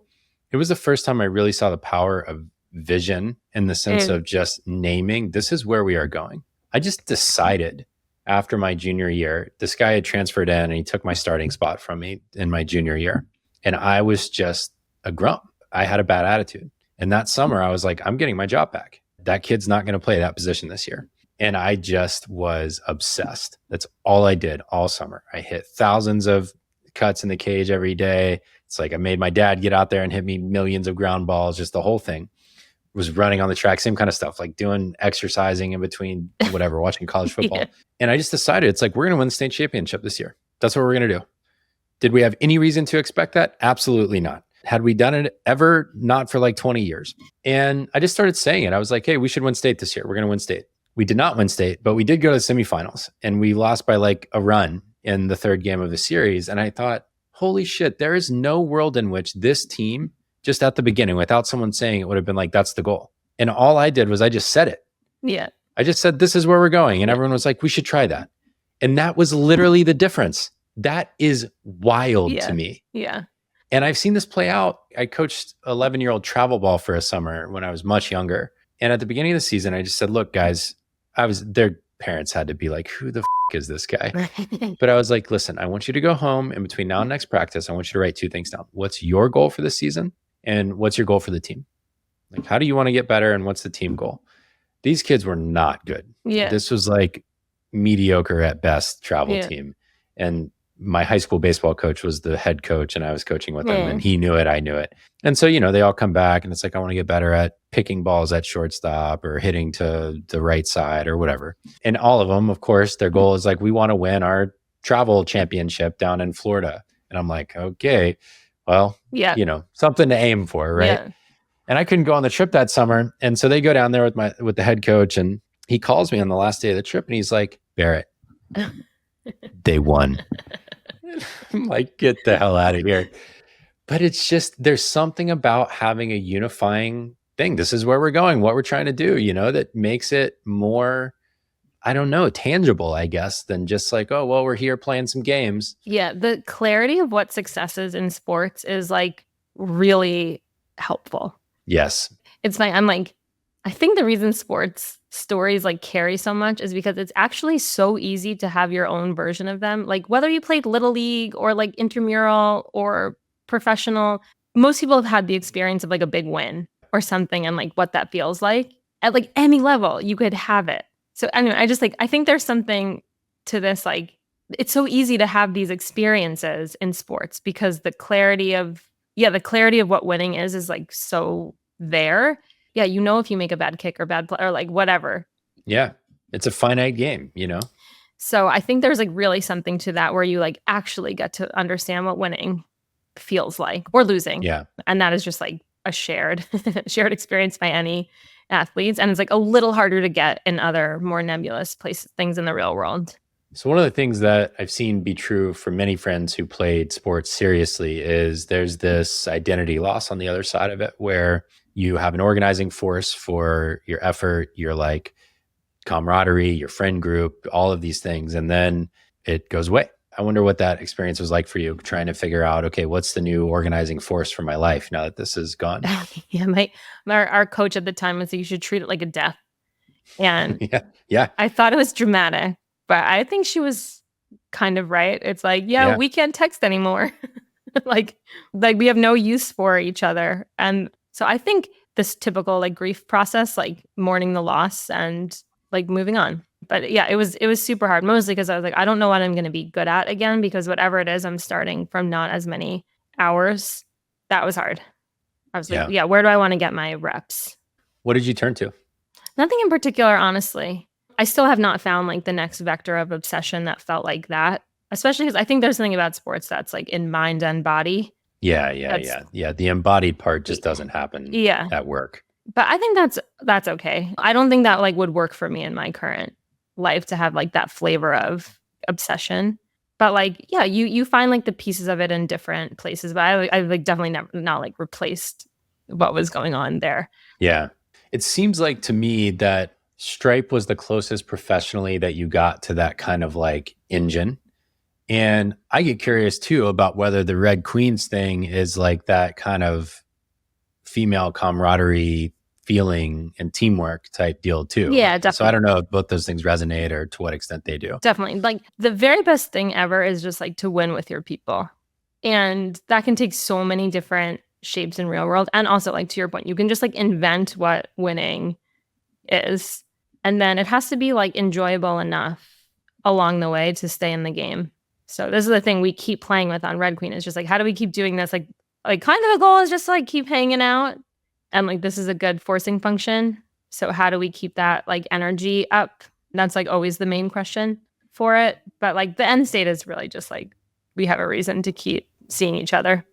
it was the first time I really saw the power of vision in the sense of just naming, this is where we are going. I just decided after my junior year, this guy had transferred in and he took my starting spot from me in my junior year. And I was just a grump. I had a bad attitude. And that summer I was like, I'm getting my job back. That kid's not going to play that position this year. And I just was obsessed. That's all I did all summer. I hit thousands of cuts in the cage every day. It's like I made my dad get out there and hit me millions of ground balls, just the whole thing. Was running on the track, same kind of stuff, like doing exercising in between whatever, watching college football. And I just decided it's like, we're going to win the state championship this year. That's what we're going to do. Did we have any reason to expect that? Absolutely not. Had we done it ever? Not for like 20 years. And I just started saying it. I was like, hey, we should win state this year. We're going to win state. We did not win state, but we did go to the semifinals and we lost by like a run in the third game of the series. And I thought, holy shit, there is no world in which this team, just at the beginning, without someone saying it, would have been like, that's the goal. And all I did was I just said it. Yeah. I just said, this is where we're going. And everyone was like, we should try that. And that was literally the difference. That is wild to me. Yeah. And I've seen this play out. I coached 11-year-old travel ball for a summer when I was much younger. And at the beginning of the season, I just said, look, guys, their parents had to be like, who the is this guy? But I was like, listen, I want you to go home and between now and next practice, I want you to write two things down. What's your goal for the season? And what's your goal for the team? Like, how do you want to get better? And what's the team goal? These kids were not good. Yeah. This was like mediocre at best travel team. And my high school baseball coach was the head coach and I was coaching with him and he knew it. I knew it. And so, you know, they all come back and it's like, I want to get better at picking balls at shortstop or hitting to the right side or whatever. And all of them, of course, their goal is like, we want to win our travel championship down in Florida. And I'm like, okay, well, you know, something to aim for, right? Yeah. And I couldn't go on the trip that summer. And so they go down there with the head coach and he calls me on the last day of the trip and he's like, Barrett, they won. I'm like, get the hell out of here. But it's just, there's something about having a unifying thing. This is where we're going, what we're trying to do, you know, that makes it more, I don't know, tangible, I guess, than just like, oh, well, we're here playing some games. Yeah. The clarity of what success is in sports is like really helpful. Yes. It's like, I think the reason sports stories like carry so much is because it's actually so easy to have your own version of them. Like whether you played Little League or like intramural or professional, most people have had the experience of like a big win or something and like what that feels like at like any level you could have it. So anyway, I think there's something to this, like it's so easy to have these experiences in sports because the clarity of what winning is like so there. Yeah, you know, if you make a bad kick or bad play or like whatever. Yeah, it's a finite game, you know? So I think there's like really something to that where you like actually get to understand what winning feels like or losing. Yeah. And that is just like a shared experience by any athletes. And it's like a little harder to get in other more nebulous things in the real world. So one of the things that I've seen be true for many friends who played sports seriously is there's this identity loss on the other side of it where you have an organizing force for your effort, your like camaraderie, your friend group, all of these things. And then it goes away. I wonder what that experience was like for you, trying to figure out, okay, what's the new organizing force for my life now that this is gone? Yeah, our coach at the time was, you should treat it like a death. And yeah, I thought it was dramatic, but I think she was kind of right. It's like, we can't text anymore. like we have no use for each other. And so I think this typical like grief process, like mourning the loss and like moving on. But yeah, it was super hard, mostly because I was like, I don't know what I'm going to be good at again, because whatever it is, I'm starting from not as many hours. That was hard. I was like, yeah, where do I want to get my reps? What did you turn to? Nothing in particular, honestly. I still have not found like the next vector of obsession that felt like that, especially because I think there's something about sports that's like in mind and body. Yeah. The embodied part just doesn't happen at work. But I think that's okay. I don't think that like would work for me in my current life to have like that flavor of obsession. But like, yeah, you find like the pieces of it in different places. But I like definitely not like replaced what was going on there. Yeah. It seems like to me that Stripe was the closest professionally that you got to that kind of like engine. And I get curious too about whether the Red Queens thing is like that kind of female camaraderie feeling and teamwork type deal too. Yeah, definitely. So I don't know if both those things resonate or to what extent they do. Definitely. Like the very best thing ever is just like to win with your people. And that can take so many different shapes in real world. And also like to your point, you can just like invent what winning is. And then it has to be like enjoyable enough along the way to stay in the game. So this is the thing we keep playing with on Red Queen, is just like, how do we keep doing this? Like kind of the goal is just like keep hanging out. And like, this is a good forcing function. So how do we keep that like energy up? That's like always the main question for it. But like the end state is really just like, we have a reason to keep seeing each other.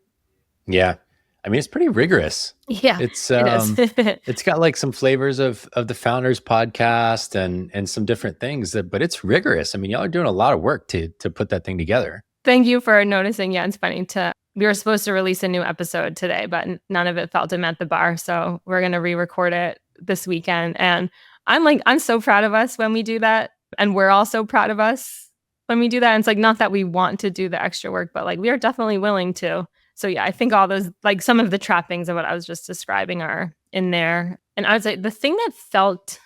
Yeah. I mean, it's pretty rigorous. Yeah, it is. It's got like some flavors of the Founders podcast and some different things, but it's rigorous. I mean, y'all are doing a lot of work to put that thing together. Thank you for noticing. Yeah, it's funny. We were supposed to release a new episode today, but none of it felt to met the bar. So we're going to re-record it this weekend. And I'm so proud of us when we do that. And we're also proud of us when we do that. And it's like, not that we want to do the extra work, but like we are definitely willing to. So yeah, I think all those, like some of the trappings of what I was just describing are in there. And I would say the thing that felt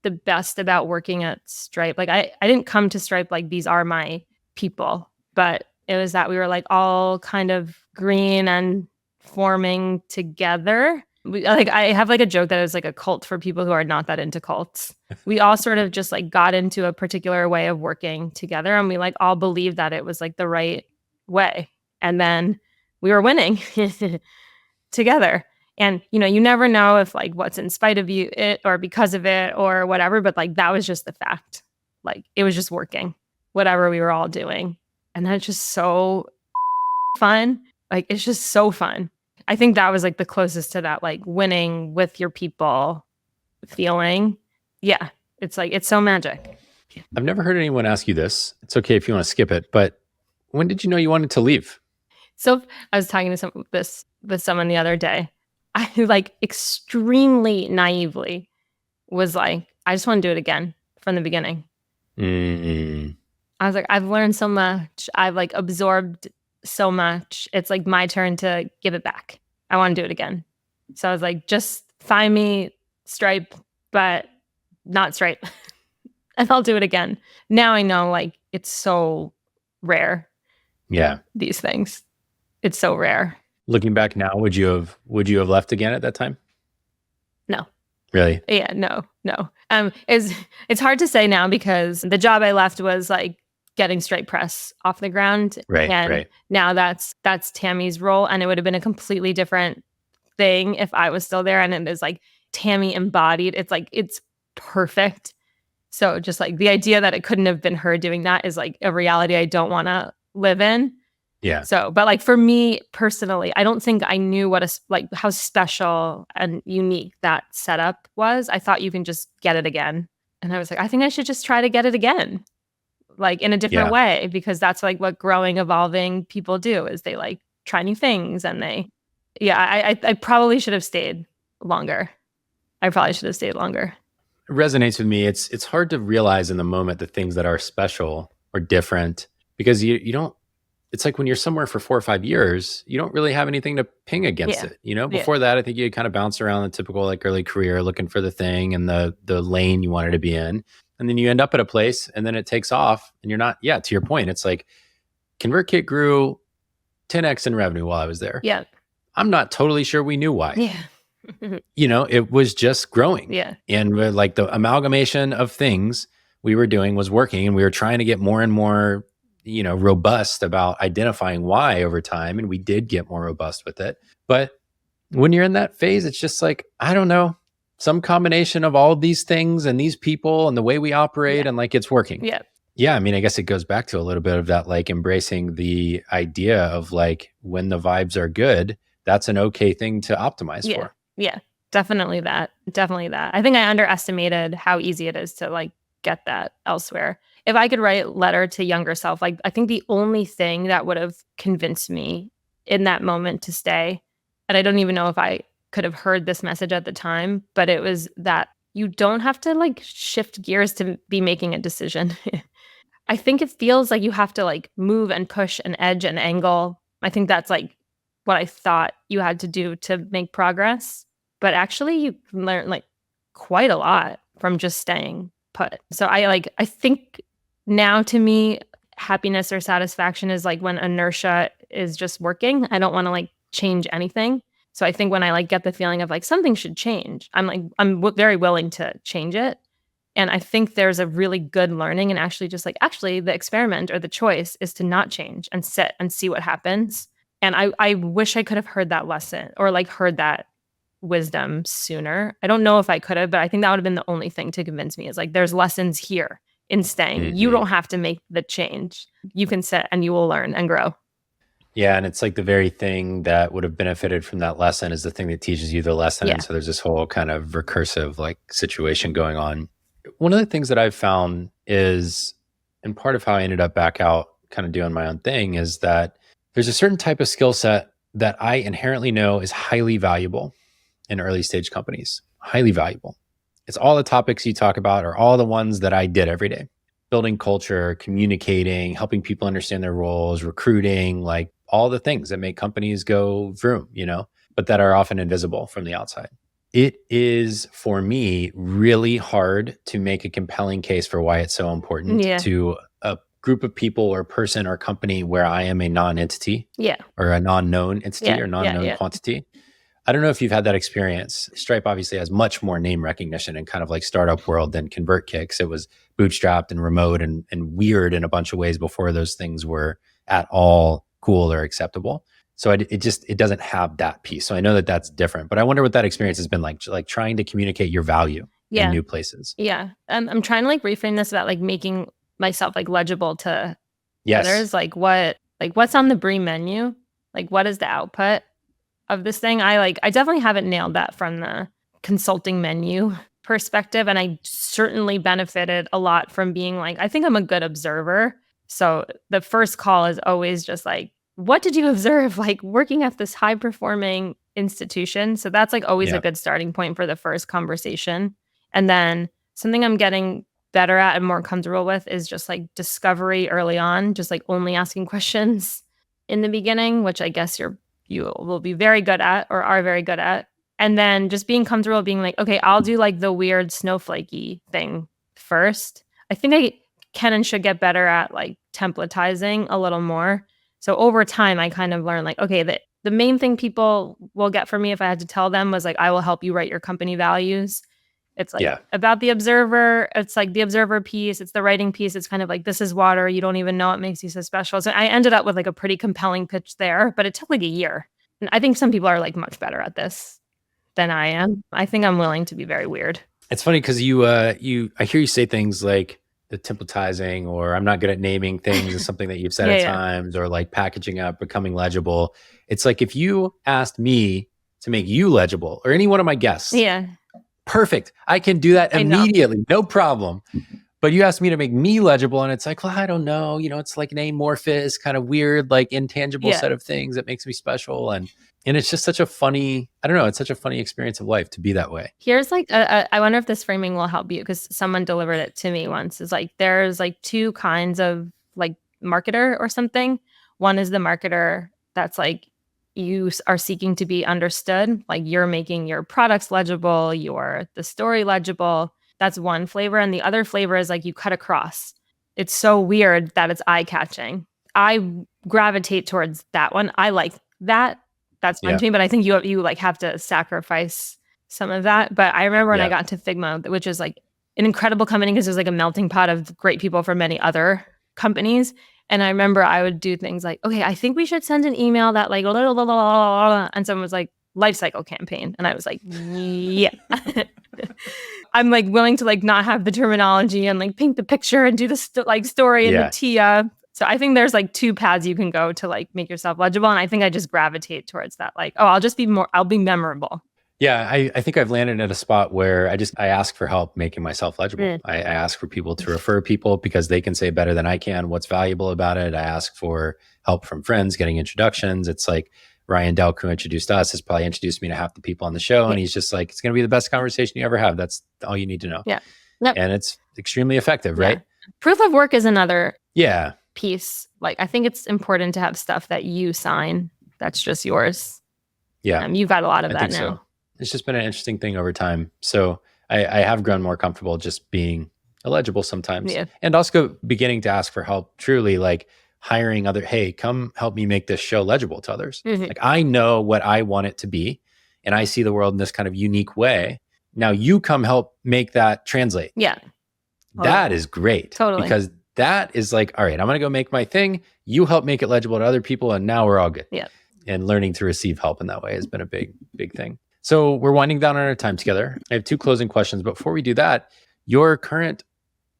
the best about working at Stripe, like I didn't come to Stripe like these are my people, but it was that we were like all kind of green and forming together. I have like a joke that it was like a cult for people who are not that into cults. We all sort of just like got into a particular way of working together, and we like all believed that it was like the right way. And then we were winning together. And, you know, you never know if like what's in spite of you, it or because of it or whatever. But like that was just the fact. Like it was just working, whatever we were all doing. And that's just so fun. Like it's just so fun. I think that was like the closest to that, like winning with your people feeling. Yeah. It's like, it's so magic. I've never heard anyone ask you this. It's okay if you want to skip it, but when did you know you wanted to leave? So I was talking to someone the other day. I like extremely naively was like, I just want to do it again from the beginning. Mm-hmm. I was like, I've learned so much. I've like absorbed so much. It's like my turn to give it back. I want to do it again. So I was like, just find me Stripe, but not Stripe. And I'll do it again. Now I know like it's so rare. Yeah. These things. It's so rare. Looking back now, would you have left again at that time? No. Really? Yeah, no. It's hard to say now because the job I left was like getting Stripe Press off the ground. Right. Now that's Tammy's role, and it would have been a completely different thing if I was still there. And it is like Tammy embodied. It's like it's perfect. So just like the idea that it couldn't have been her doing that is like a reality I don't want to live in. Yeah. So, but like for me personally, I don't think I knew how special and unique that setup was. I thought you can just get it again. And I was like, I think I should just try to get it again, like in a different way, because that's like what growing, evolving people do is they like try new things. And I probably should have stayed longer. It resonates with me. It's hard to realize in the moment the things that are special or different because you don't. It's like when you're somewhere for 4 or 5 years, you don't really have anything to ping against it. You know, before that, I think you kind of bounce around the typical like early career looking for the thing and the lane you wanted to be in. And then you end up at a place and then it takes off and you're not, to your point, it's like ConvertKit grew 10x in revenue while I was there. Yeah. I'm not totally sure we knew why. Yeah. it was just growing. Yeah. And like the amalgamation of things we were doing was working, and we were trying to get more and more, robust about identifying why over time. And we did get more robust with it. But when you're in that phase, it's just like, I don't know, some combination of all these things and these people and the way we operate, and like it's working. Yeah. Yeah. I mean, I guess it goes back to a little bit of that, like embracing the idea of like when the vibes are good, that's an okay thing to optimize for. Yeah. Definitely that. I think I underestimated how easy it is to like get that elsewhere. If I could write letter to younger self, like I think the only thing that would have convinced me in that moment to stay, and I don't even know if I could have heard this message at the time, but it was that you don't have to like shift gears to be making a decision. I think it feels like you have to like move and push and edge and angle. I think that's like what I thought you had to do to make progress. But actually you can learn like quite a lot from just staying put. So I think now to me, happiness or satisfaction is like when inertia is just working. I don't want to like change anything. So I think when I like get the feeling of like something should change, I'm very willing to change it. And I think there's a really good learning and actually the experiment or the choice is to not change and sit and see what happens. And I wish I could have heard that lesson or like heard that wisdom sooner. I don't know if I could have, but I think that would have been the only thing to convince me is like, there's lessons here in staying. Mm-hmm. You don't have to make the change. You can sit and you will learn and grow. Yeah. And it's like the very thing that would have benefited from that lesson is the thing that teaches you the lesson. Yeah. And so there's this whole kind of recursive like situation going on. One of the things that I've found is, and part of how I ended up back out kind of doing my own thing, is that there's a certain type of skill set that I inherently know is highly valuable in early stage companies. Highly valuable. It's all the topics you talk about are all the ones that I did every day. Building culture, communicating, helping people understand their roles, recruiting, like all the things that make companies go vroom, but that are often invisible from the outside. It is, for me, really hard to make a compelling case for why it's so important to a group of people or person or company where I am a non-entity or a non-known entity or non-known quantity. I don't know if you've had that experience. Stripe obviously has much more name recognition in kind of like startup world than ConvertKicks. It was bootstrapped and remote and weird in a bunch of ways before those things were at all cool or acceptable. So it doesn't have that piece. So I know that that's different, but I wonder what that experience has been like trying to communicate your value in new places. Yeah. I'm trying to like reframe this about like making myself like legible to others. Like what's on the Brie menu? Like what is the output of this thing? I definitely haven't nailed that from the consulting menu perspective. And I certainly benefited a lot from being like, I think I'm a good observer. So the first call is always just like, what did you observe like working at this high performing institution? So that's like always a good starting point for the first conversation. And then something I'm getting better at and more comfortable with is just like discovery early on, just like only asking questions in the beginning, which I guess you will be very good at or are very good at. And then just being comfortable being like, okay, I'll do like the weird snowflakey thing first. I think I can and should get better at like templatizing a little more. So over time, I kind of learned like, okay, the main thing people will get from me if I had to tell them was like, I will help you write your company values. It's like about the observer. It's like the observer piece. It's the writing piece. It's kind of like, this is water. You don't even know what makes you so special. So I ended up with like a pretty compelling pitch there, but it took like a year. And I think some people are like much better at this than I am. I think I'm willing to be very weird. It's funny because I hear you say things like the templatizing, or I'm not good at naming things is something that you've said at times, or like packaging up, becoming legible. It's like, if you asked me to make you legible or any one of my guests, perfect. I can do that immediately. No problem. But you asked me to make me legible, and it's like, well, I don't know. It's like an amorphous, kind of weird, like intangible set of things that makes me special. And it's just such a funny, I don't know, it's such a funny experience of life to be that way. Here's like, I wonder if this framing will help you, because someone delivered it to me once. Is like, there's like two kinds of like marketer or something. One is the marketer that's like, you are seeking to be understood. Like you're making your products legible, the story legible. That's one flavor. And the other flavor is like you cut across. It's so weird that it's eye-catching. I gravitate towards that one. I like that that's fun to me. But I think you like have to sacrifice some of that. But I remember when I got into Figma, which is like an incredible company because there's like a melting pot of great people from many other companies. And I remember I would do things like, okay, I think we should send an email that like, and someone was like, life cycle campaign. And I was like, yeah. I'm like willing to like not have the terminology and like paint the picture and do the story and the TIA. So I think there's like two paths you can go to like make yourself legible. And I think I just gravitate towards that. Like, oh, I'll be memorable. Yeah, I think I've landed at a spot where I ask for help making myself legible. I ask for people to refer people because they can say better than I can what's valuable about it. I ask for help from friends, getting introductions. It's like Ryan Delk, who introduced us, has probably introduced me to half the people on the show. And he's just like, it's going to be the best conversation you ever have. That's all you need to know. Yeah. Yep. And it's extremely effective, right? Proof of work is another piece. Like, I think it's important to have stuff that you sign that's just yours. Yeah. You've got a lot of that now. So. It's just been an interesting thing over time. So I have grown more comfortable just being illegible sometimes. Yeah. And also beginning to ask for help, truly like hiring hey, come help me make this show legible to others. Mm-hmm. Like I know what I want it to be and I see the world in this kind of unique way. Now you come help make that translate. Yeah. Totally. That is great. Totally. Because that is like, all right, I'm going to go make my thing. You help make it legible to other people. And now we're all good. Yeah. And learning to receive help in that way has been a big, big thing. So we're winding down on our time together. I have two closing questions. But before we do that,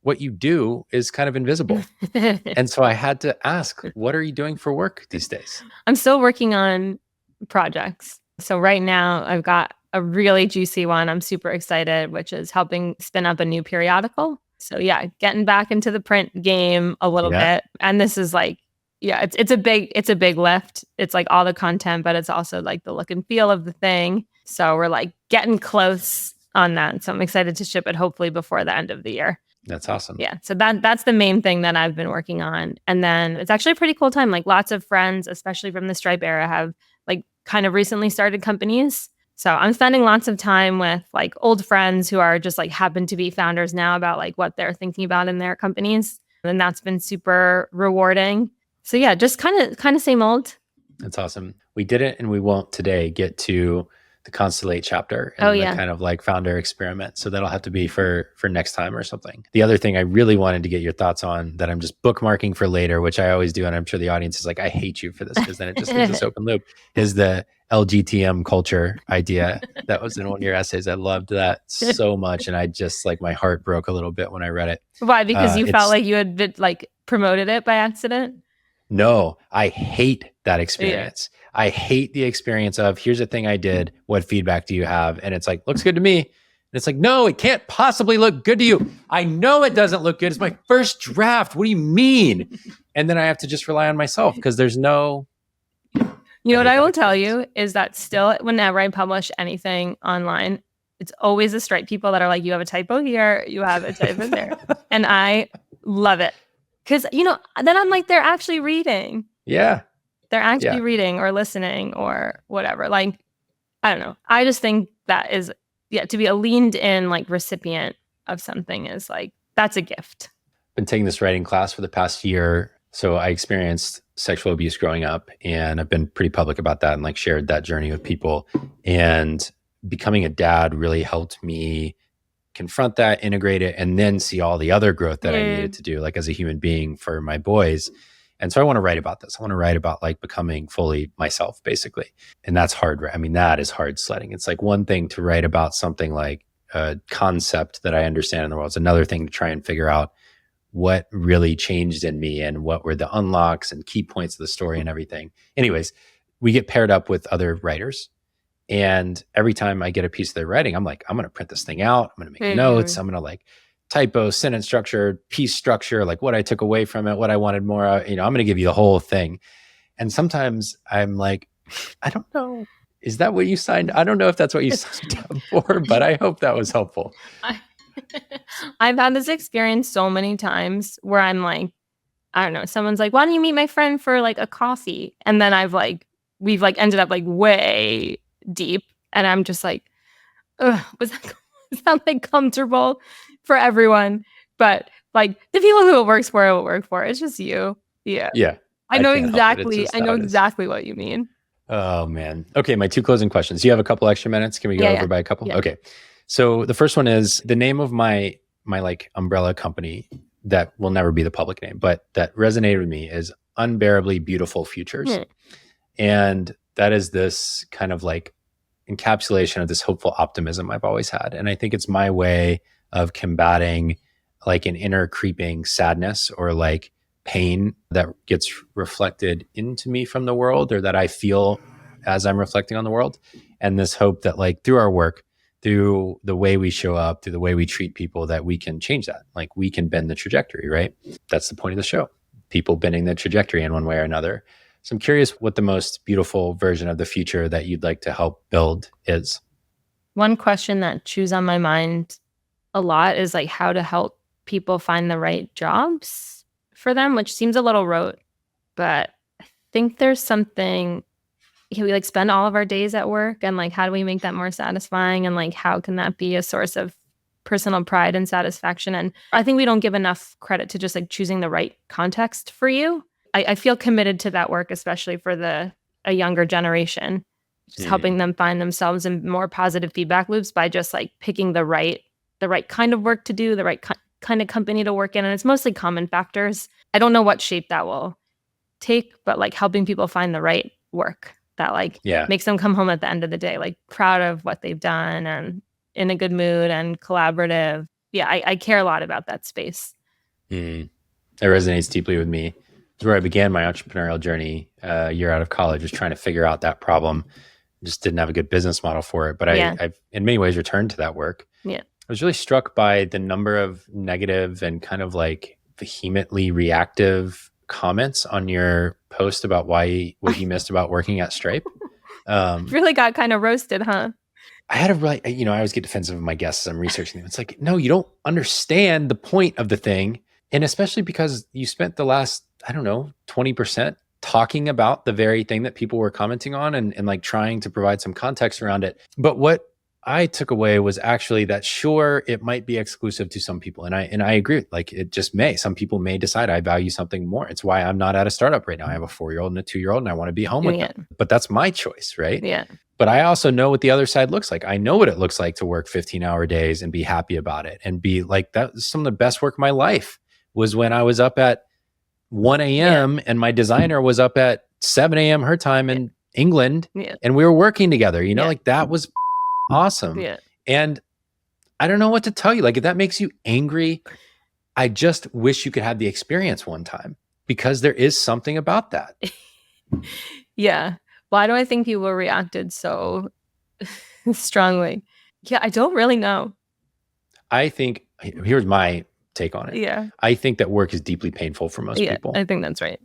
what you do is kind of invisible. And so I had to ask, what are you doing for work these days? I'm still working on projects. So right now I've got a really juicy one. I'm super excited, which is helping spin up a new periodical. So yeah, getting back into the print game a little bit. And this is like, it's a big lift. It's like all the content, but it's also like the look and feel of the thing. So we're like getting close on that. So I'm excited to ship it hopefully before the end of the year. That's awesome. Yeah. So that's the main thing that I've been working on. And then it's actually a pretty cool time. Like lots of friends, especially from the Stripe era, have like kind of recently started companies. So I'm spending lots of time with like old friends who are just like happen to be founders now about like what they're thinking about in their companies. And that's been super rewarding. So yeah, just kind of same old. That's awesome. We didn't and we won't today get to the Constellate chapter and the kind of like founder experiment. So that'll have to be for next time or something. The other thing I really wanted to get your thoughts on that I'm just bookmarking for later, which I always do, and I'm sure the audience is like, I hate you for this because then it just leaves this open loop, is the LGTM culture idea. That was in one of your essays. I loved that so much. And I just like my heart broke a little bit when I read it. Why? Because you felt like you had been, like promoted it by accident? No, I hate that experience. Yeah. I hate the experience of here's a thing I did. What feedback do you have? And it's like, looks good to me. And it's like, no, it can't possibly look good to you. I know it doesn't look good. It's my first draft. What do you mean? And then I have to just rely on myself because there's no. You know what I will tell you is that still whenever I publish anything online, it's always the Stripe people that are like, you have a typo here, you have a typo there. And I love it. Because, then I'm like, they're actually reading. Yeah. They're actually reading or listening or whatever. Like, I don't know. I just think that is, to be a leaned in like recipient of something is like, that's a gift. Been taking this writing class for the past year. So I experienced sexual abuse growing up and I've been pretty public about that and like shared that journey with people. And becoming a dad really helped me confront that, integrate it, and then see all the other growth that I needed to do like as a human being for my boys. And so I want to write about this. I want to write about like becoming fully myself, basically. And that's hard. I mean, that is hard sledding. It's like one thing to write about something like a concept that I understand in the world. It's another thing to try and figure out what really changed in me and what were the unlocks and key points of the story and everything. Anyways, we get paired up with other writers. And every time I get a piece of their writing, I'm like, I'm going to print this thing out. I'm going to make notes. I'm going to like typo, sentence structure, piece structure, like what I took away from it, what I wanted more of, I'm going to give you the whole thing. And sometimes I'm like, I don't know. Is that what you signed? I don't know if that's what you signed up for, but I hope that was helpful. I've had this experience so many times where I'm like, I don't know, someone's like, why don't you meet my friend for like a coffee? And then we've ended up like way deep. And I'm just like, was that like comfortable for everyone? But like the people who it works for, it will work for. It's just you. Yeah. Yeah. I know exactly what you mean. Oh man. Okay, my two closing questions. Do you have a couple extra minutes? Can we go over by a couple? Yeah. Okay. So the first one is the name of my like umbrella company that will never be the public name, but that resonated with me is Unbearably Beautiful Futures. And that is this kind of like encapsulation of this hopeful optimism I've always had. And I think it's my way of combating like an inner creeping sadness or like pain that gets reflected into me from the world, or that I feel as I'm reflecting on the world. And this hope that like through our work, through the way we show up, through the way we treat people, that we can change that. Like we can bend the trajectory, right? That's the point of the show. People bending the trajectory in one way or another. So I'm curious what the most beautiful version of the future that you'd like to help build is. One question that chews on my mind a lot is like how to help people find the right jobs for them, which seems a little rote, but I think there's something, we like spend all of our days at work, and like how do we make that more satisfying, and like how can that be a source of personal pride and satisfaction? And I think we don't give enough credit to just like choosing the right context for you. I feel committed to that work, especially for a younger generation, just helping them find themselves in more positive feedback loops by just like picking the right kind of work to do, the right kind of company to work in. And it's mostly common factors. I don't know what shape that will take, but like helping people find the right work that like makes them come home at the end of the day, like proud of what they've done and in a good mood and collaborative. Yeah, I care a lot about that space. That resonates deeply with me. It's where I began my entrepreneurial journey a year out of college, was trying to figure out that problem. Just didn't have a good business model for it. But I've in many ways returned to that work. Yeah. I was really struck by the number of negative and kind of like vehemently reactive comments on your post about what you missed about working at Stripe. Really got kind of roasted, huh? I had a really, I always get defensive of my guests as I'm researching them. It's like, no, you don't understand the point of the thing. And especially because you spent the last, 20% talking about the very thing that people were commenting on and like trying to provide some context around it. But what I took away was actually that sure, it might be exclusive to some people. And I agree. Like it just may. Some people may decide I value something more. It's why I'm not at a startup right now. I have a 4-year-old and a 2-year-old and I want to be home with them. But that's my choice, right? Yeah. But I also know what the other side looks like. I know what it looks like to work 15-hour days and be happy about it and be like, that was some of the best work of my life was when I was up at 1 a.m. and my designer was up at 7 a.m. her time in England and we were working together, like that was awesome. Yeah. And I don't know what to tell you. Like if that makes you angry, I just wish you could have the experience one time because there is something about that. Yeah. Why do I think people reacted so strongly? Yeah, I don't really know. I think here's my take on it. Yeah. I think that work is deeply painful for most people. I think that's right.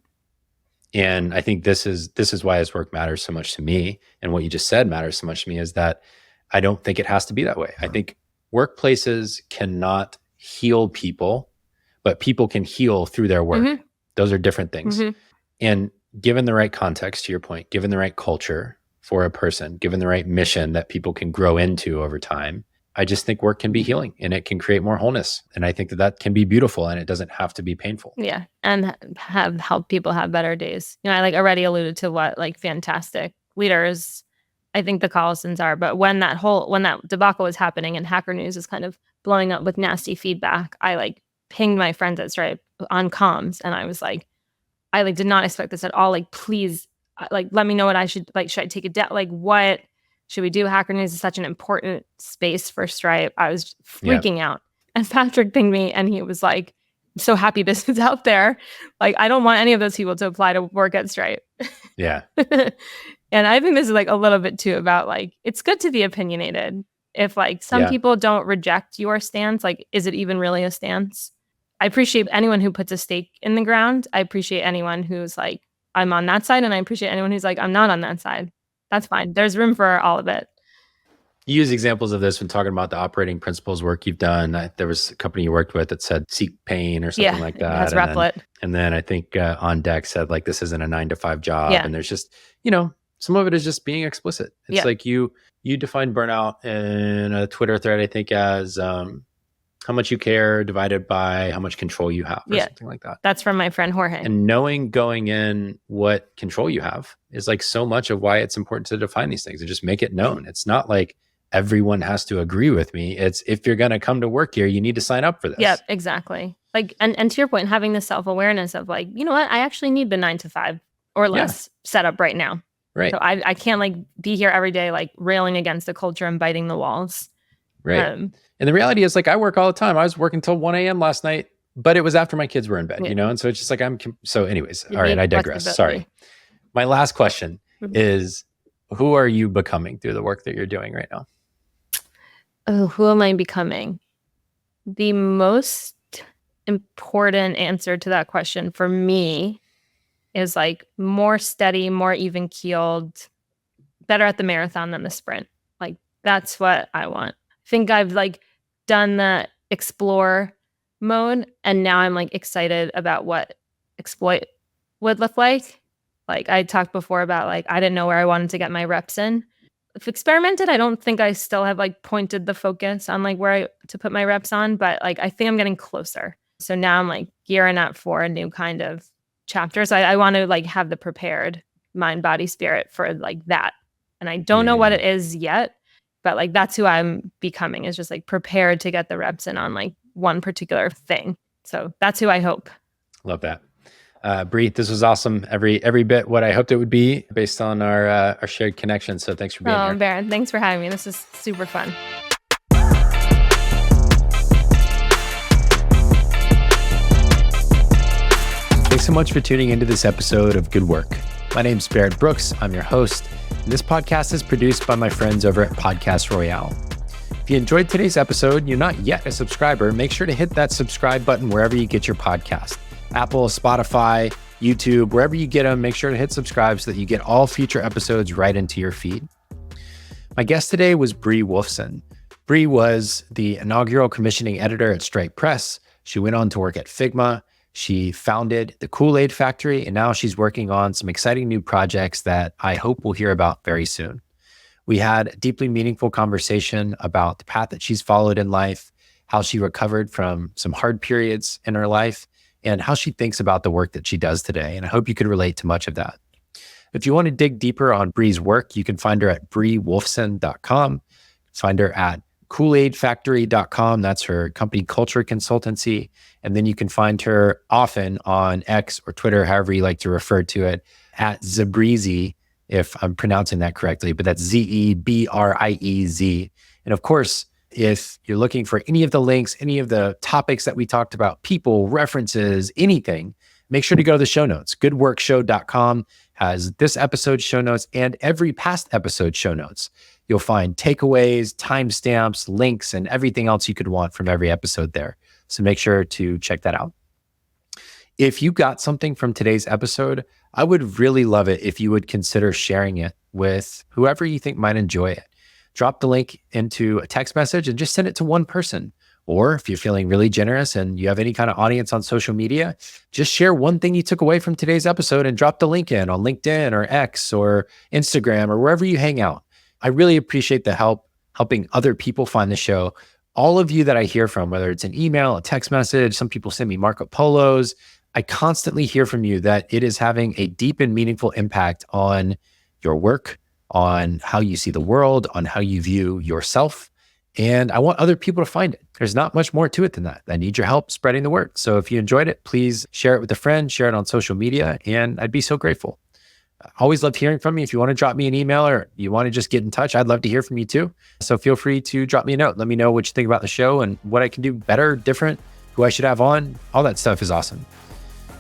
And I think this is why this work matters so much to me. And what you just said matters so much to me is that I don't think it has to be that way. I think workplaces cannot heal people, but people can heal through their work. Mm-hmm. Those are different things. Mm-hmm. And given the right context, to your point, given the right culture for a person, given the right mission that people can grow into over time, I just think work can be healing and it can create more wholeness. And I think that can be beautiful and it doesn't have to be painful. Yeah. And help people have better days. I like already alluded to what like fantastic leaders I think the Collisons are. But when that debacle was happening and Hacker News was kind of blowing up with nasty feedback, I like pinged my friends at Stripe on comms and I was like, I like did not expect this at all. Like, please, like, let me know what I should like. Should I take a debt? Like, what should we do? Hacker News is such an important space for Stripe. I was freaking out. And Patrick pinged me and he was like, I'm so happy this is out there. Like, I don't want any of those people to apply to work at Stripe. Yeah. And I think this is like a little bit too about like, it's good to be opinionated. If like some people don't reject your stance, like, is it even really a stance? I appreciate anyone who puts a stake in the ground. I appreciate anyone who's like, I'm on that side. And I appreciate anyone who's like, I'm not on that side. That's fine. There's room for all of it. You use examples of this when talking about the operating principles work you've done. There was a company you worked with that said seek pain or something like that. That's Replit. And then I think On Deck said like, this isn't a 9-to-5 job. And there's just, some of it is just being explicit. It's like you define burnout in a Twitter thread, I think as how much you care divided by how much control you have or something like that. That's from my friend Jorge. And knowing going in what control you have is like so much of why it's important to define these things and just make it known. It's not like everyone has to agree with me. It's if you're going to come to work here, you need to sign up for this. Yep, exactly. Like, and to your point, having the self-awareness of like, you know what, I actually need the 9 to 5 or less setup right now. Right. So I can't like be here every day, like railing against the culture and biting the walls. Right. And the reality is like, I work all the time. I was working till 1 a.m. last night, but it was after my kids were in bed, you know? And so it's just like, so anyways, all right, I digress. Sorry. My last question is, who are you becoming through the work that you're doing right now? Oh, who am I becoming? The most important answer to that question for me is like more steady, more even keeled, better at the marathon than the sprint. Like that's what I want. I think I've like done that explore mode and now I'm like excited about what exploit would look like. Like I talked before about like I didn't know where I wanted to get my reps in. I've experimented. I don't think I still have like pointed the focus on like where to put my reps on, but like I think I'm getting closer. So now I'm like gearing up for a new kind of chapter. So I want to like have the prepared mind, body, spirit for like that. And I don't know what it is yet, but like that's who I'm becoming, is just like prepared to get the reps in on like one particular thing. So that's who I hope. Love that. Brie, this was awesome. Every bit what I hoped it would be based on our shared connection. So thanks for being here. Baron, thanks for having me. This is super fun. Thanks so much for tuning into this episode of Good Work. My name's Barrett Brooks. I'm your host. And this podcast is produced by my friends over at Podcast Royale. If you enjoyed today's episode and you're not yet a subscriber, make sure to hit that subscribe button wherever you get your podcast. Apple, Spotify, YouTube, wherever you get them, make sure to hit subscribe so that you get all future episodes right into your feed. My guest today was Brie Wolfson. Brie was the inaugural commissioning editor at Stripe Press. She went on to work at Figma. She founded the Kool-Aid Factory, and now she's working on some exciting new projects that I hope we'll hear about very soon. We had a deeply meaningful conversation about the path that she's followed in life, how she recovered from some hard periods in her life, and how she thinks about the work that she does today. And I hope you could relate to much of that. If you want to dig deeper on Brie's work, you can find her at briewolfson.com. Find her at Kool-Aid That's her company culture consultancy. And then you can find her often on X or Twitter, however you like to refer to it, at Zebrieze, if I'm pronouncing that correctly, but that's Zebriez. And of course, if you're looking for any of the links, any of the topics that we talked about, people, references, anything, make sure to go to the show notes. Goodworkshow.com has this episode's show notes and every past episode show notes. You'll find takeaways, timestamps, links, and everything else you could want from every episode there. So make sure to check that out. If you got something from today's episode, I would really love it if you would consider sharing it with whoever you think might enjoy it. Drop the link into a text message and just send it to one person. Or if you're feeling really generous and you have any kind of audience on social media, just share one thing you took away from today's episode and drop the link in on LinkedIn or X or Instagram or wherever you hang out. I really appreciate the help helping other people find the show. All of you that I hear from, whether it's an email, a text message, some people send me Marco Polos, I constantly hear from you that it is having a deep and meaningful impact on your work, on how you see the world, on how you view yourself. And I want other people to find it. There's not much more to it than that. I need your help spreading the word. So if you enjoyed it, please share it with a friend, share it on social media, and I'd be so grateful. I always loved hearing from you. If you want to drop me an email or you want to just get in touch, I'd love to hear from you too. So feel free to drop me a note. Let me know what you think about the show and what I can do better, different, who I should have on. All that stuff is awesome.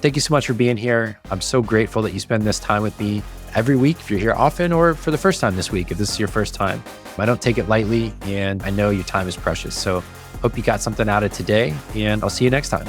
Thank you so much for being here. I'm so grateful that you spend this time with me every week, if you're here often, or for the first time this week, if this is your first time. I don't take it lightly, and I know your time is precious. So hope you got something out of today, and I'll see you next time.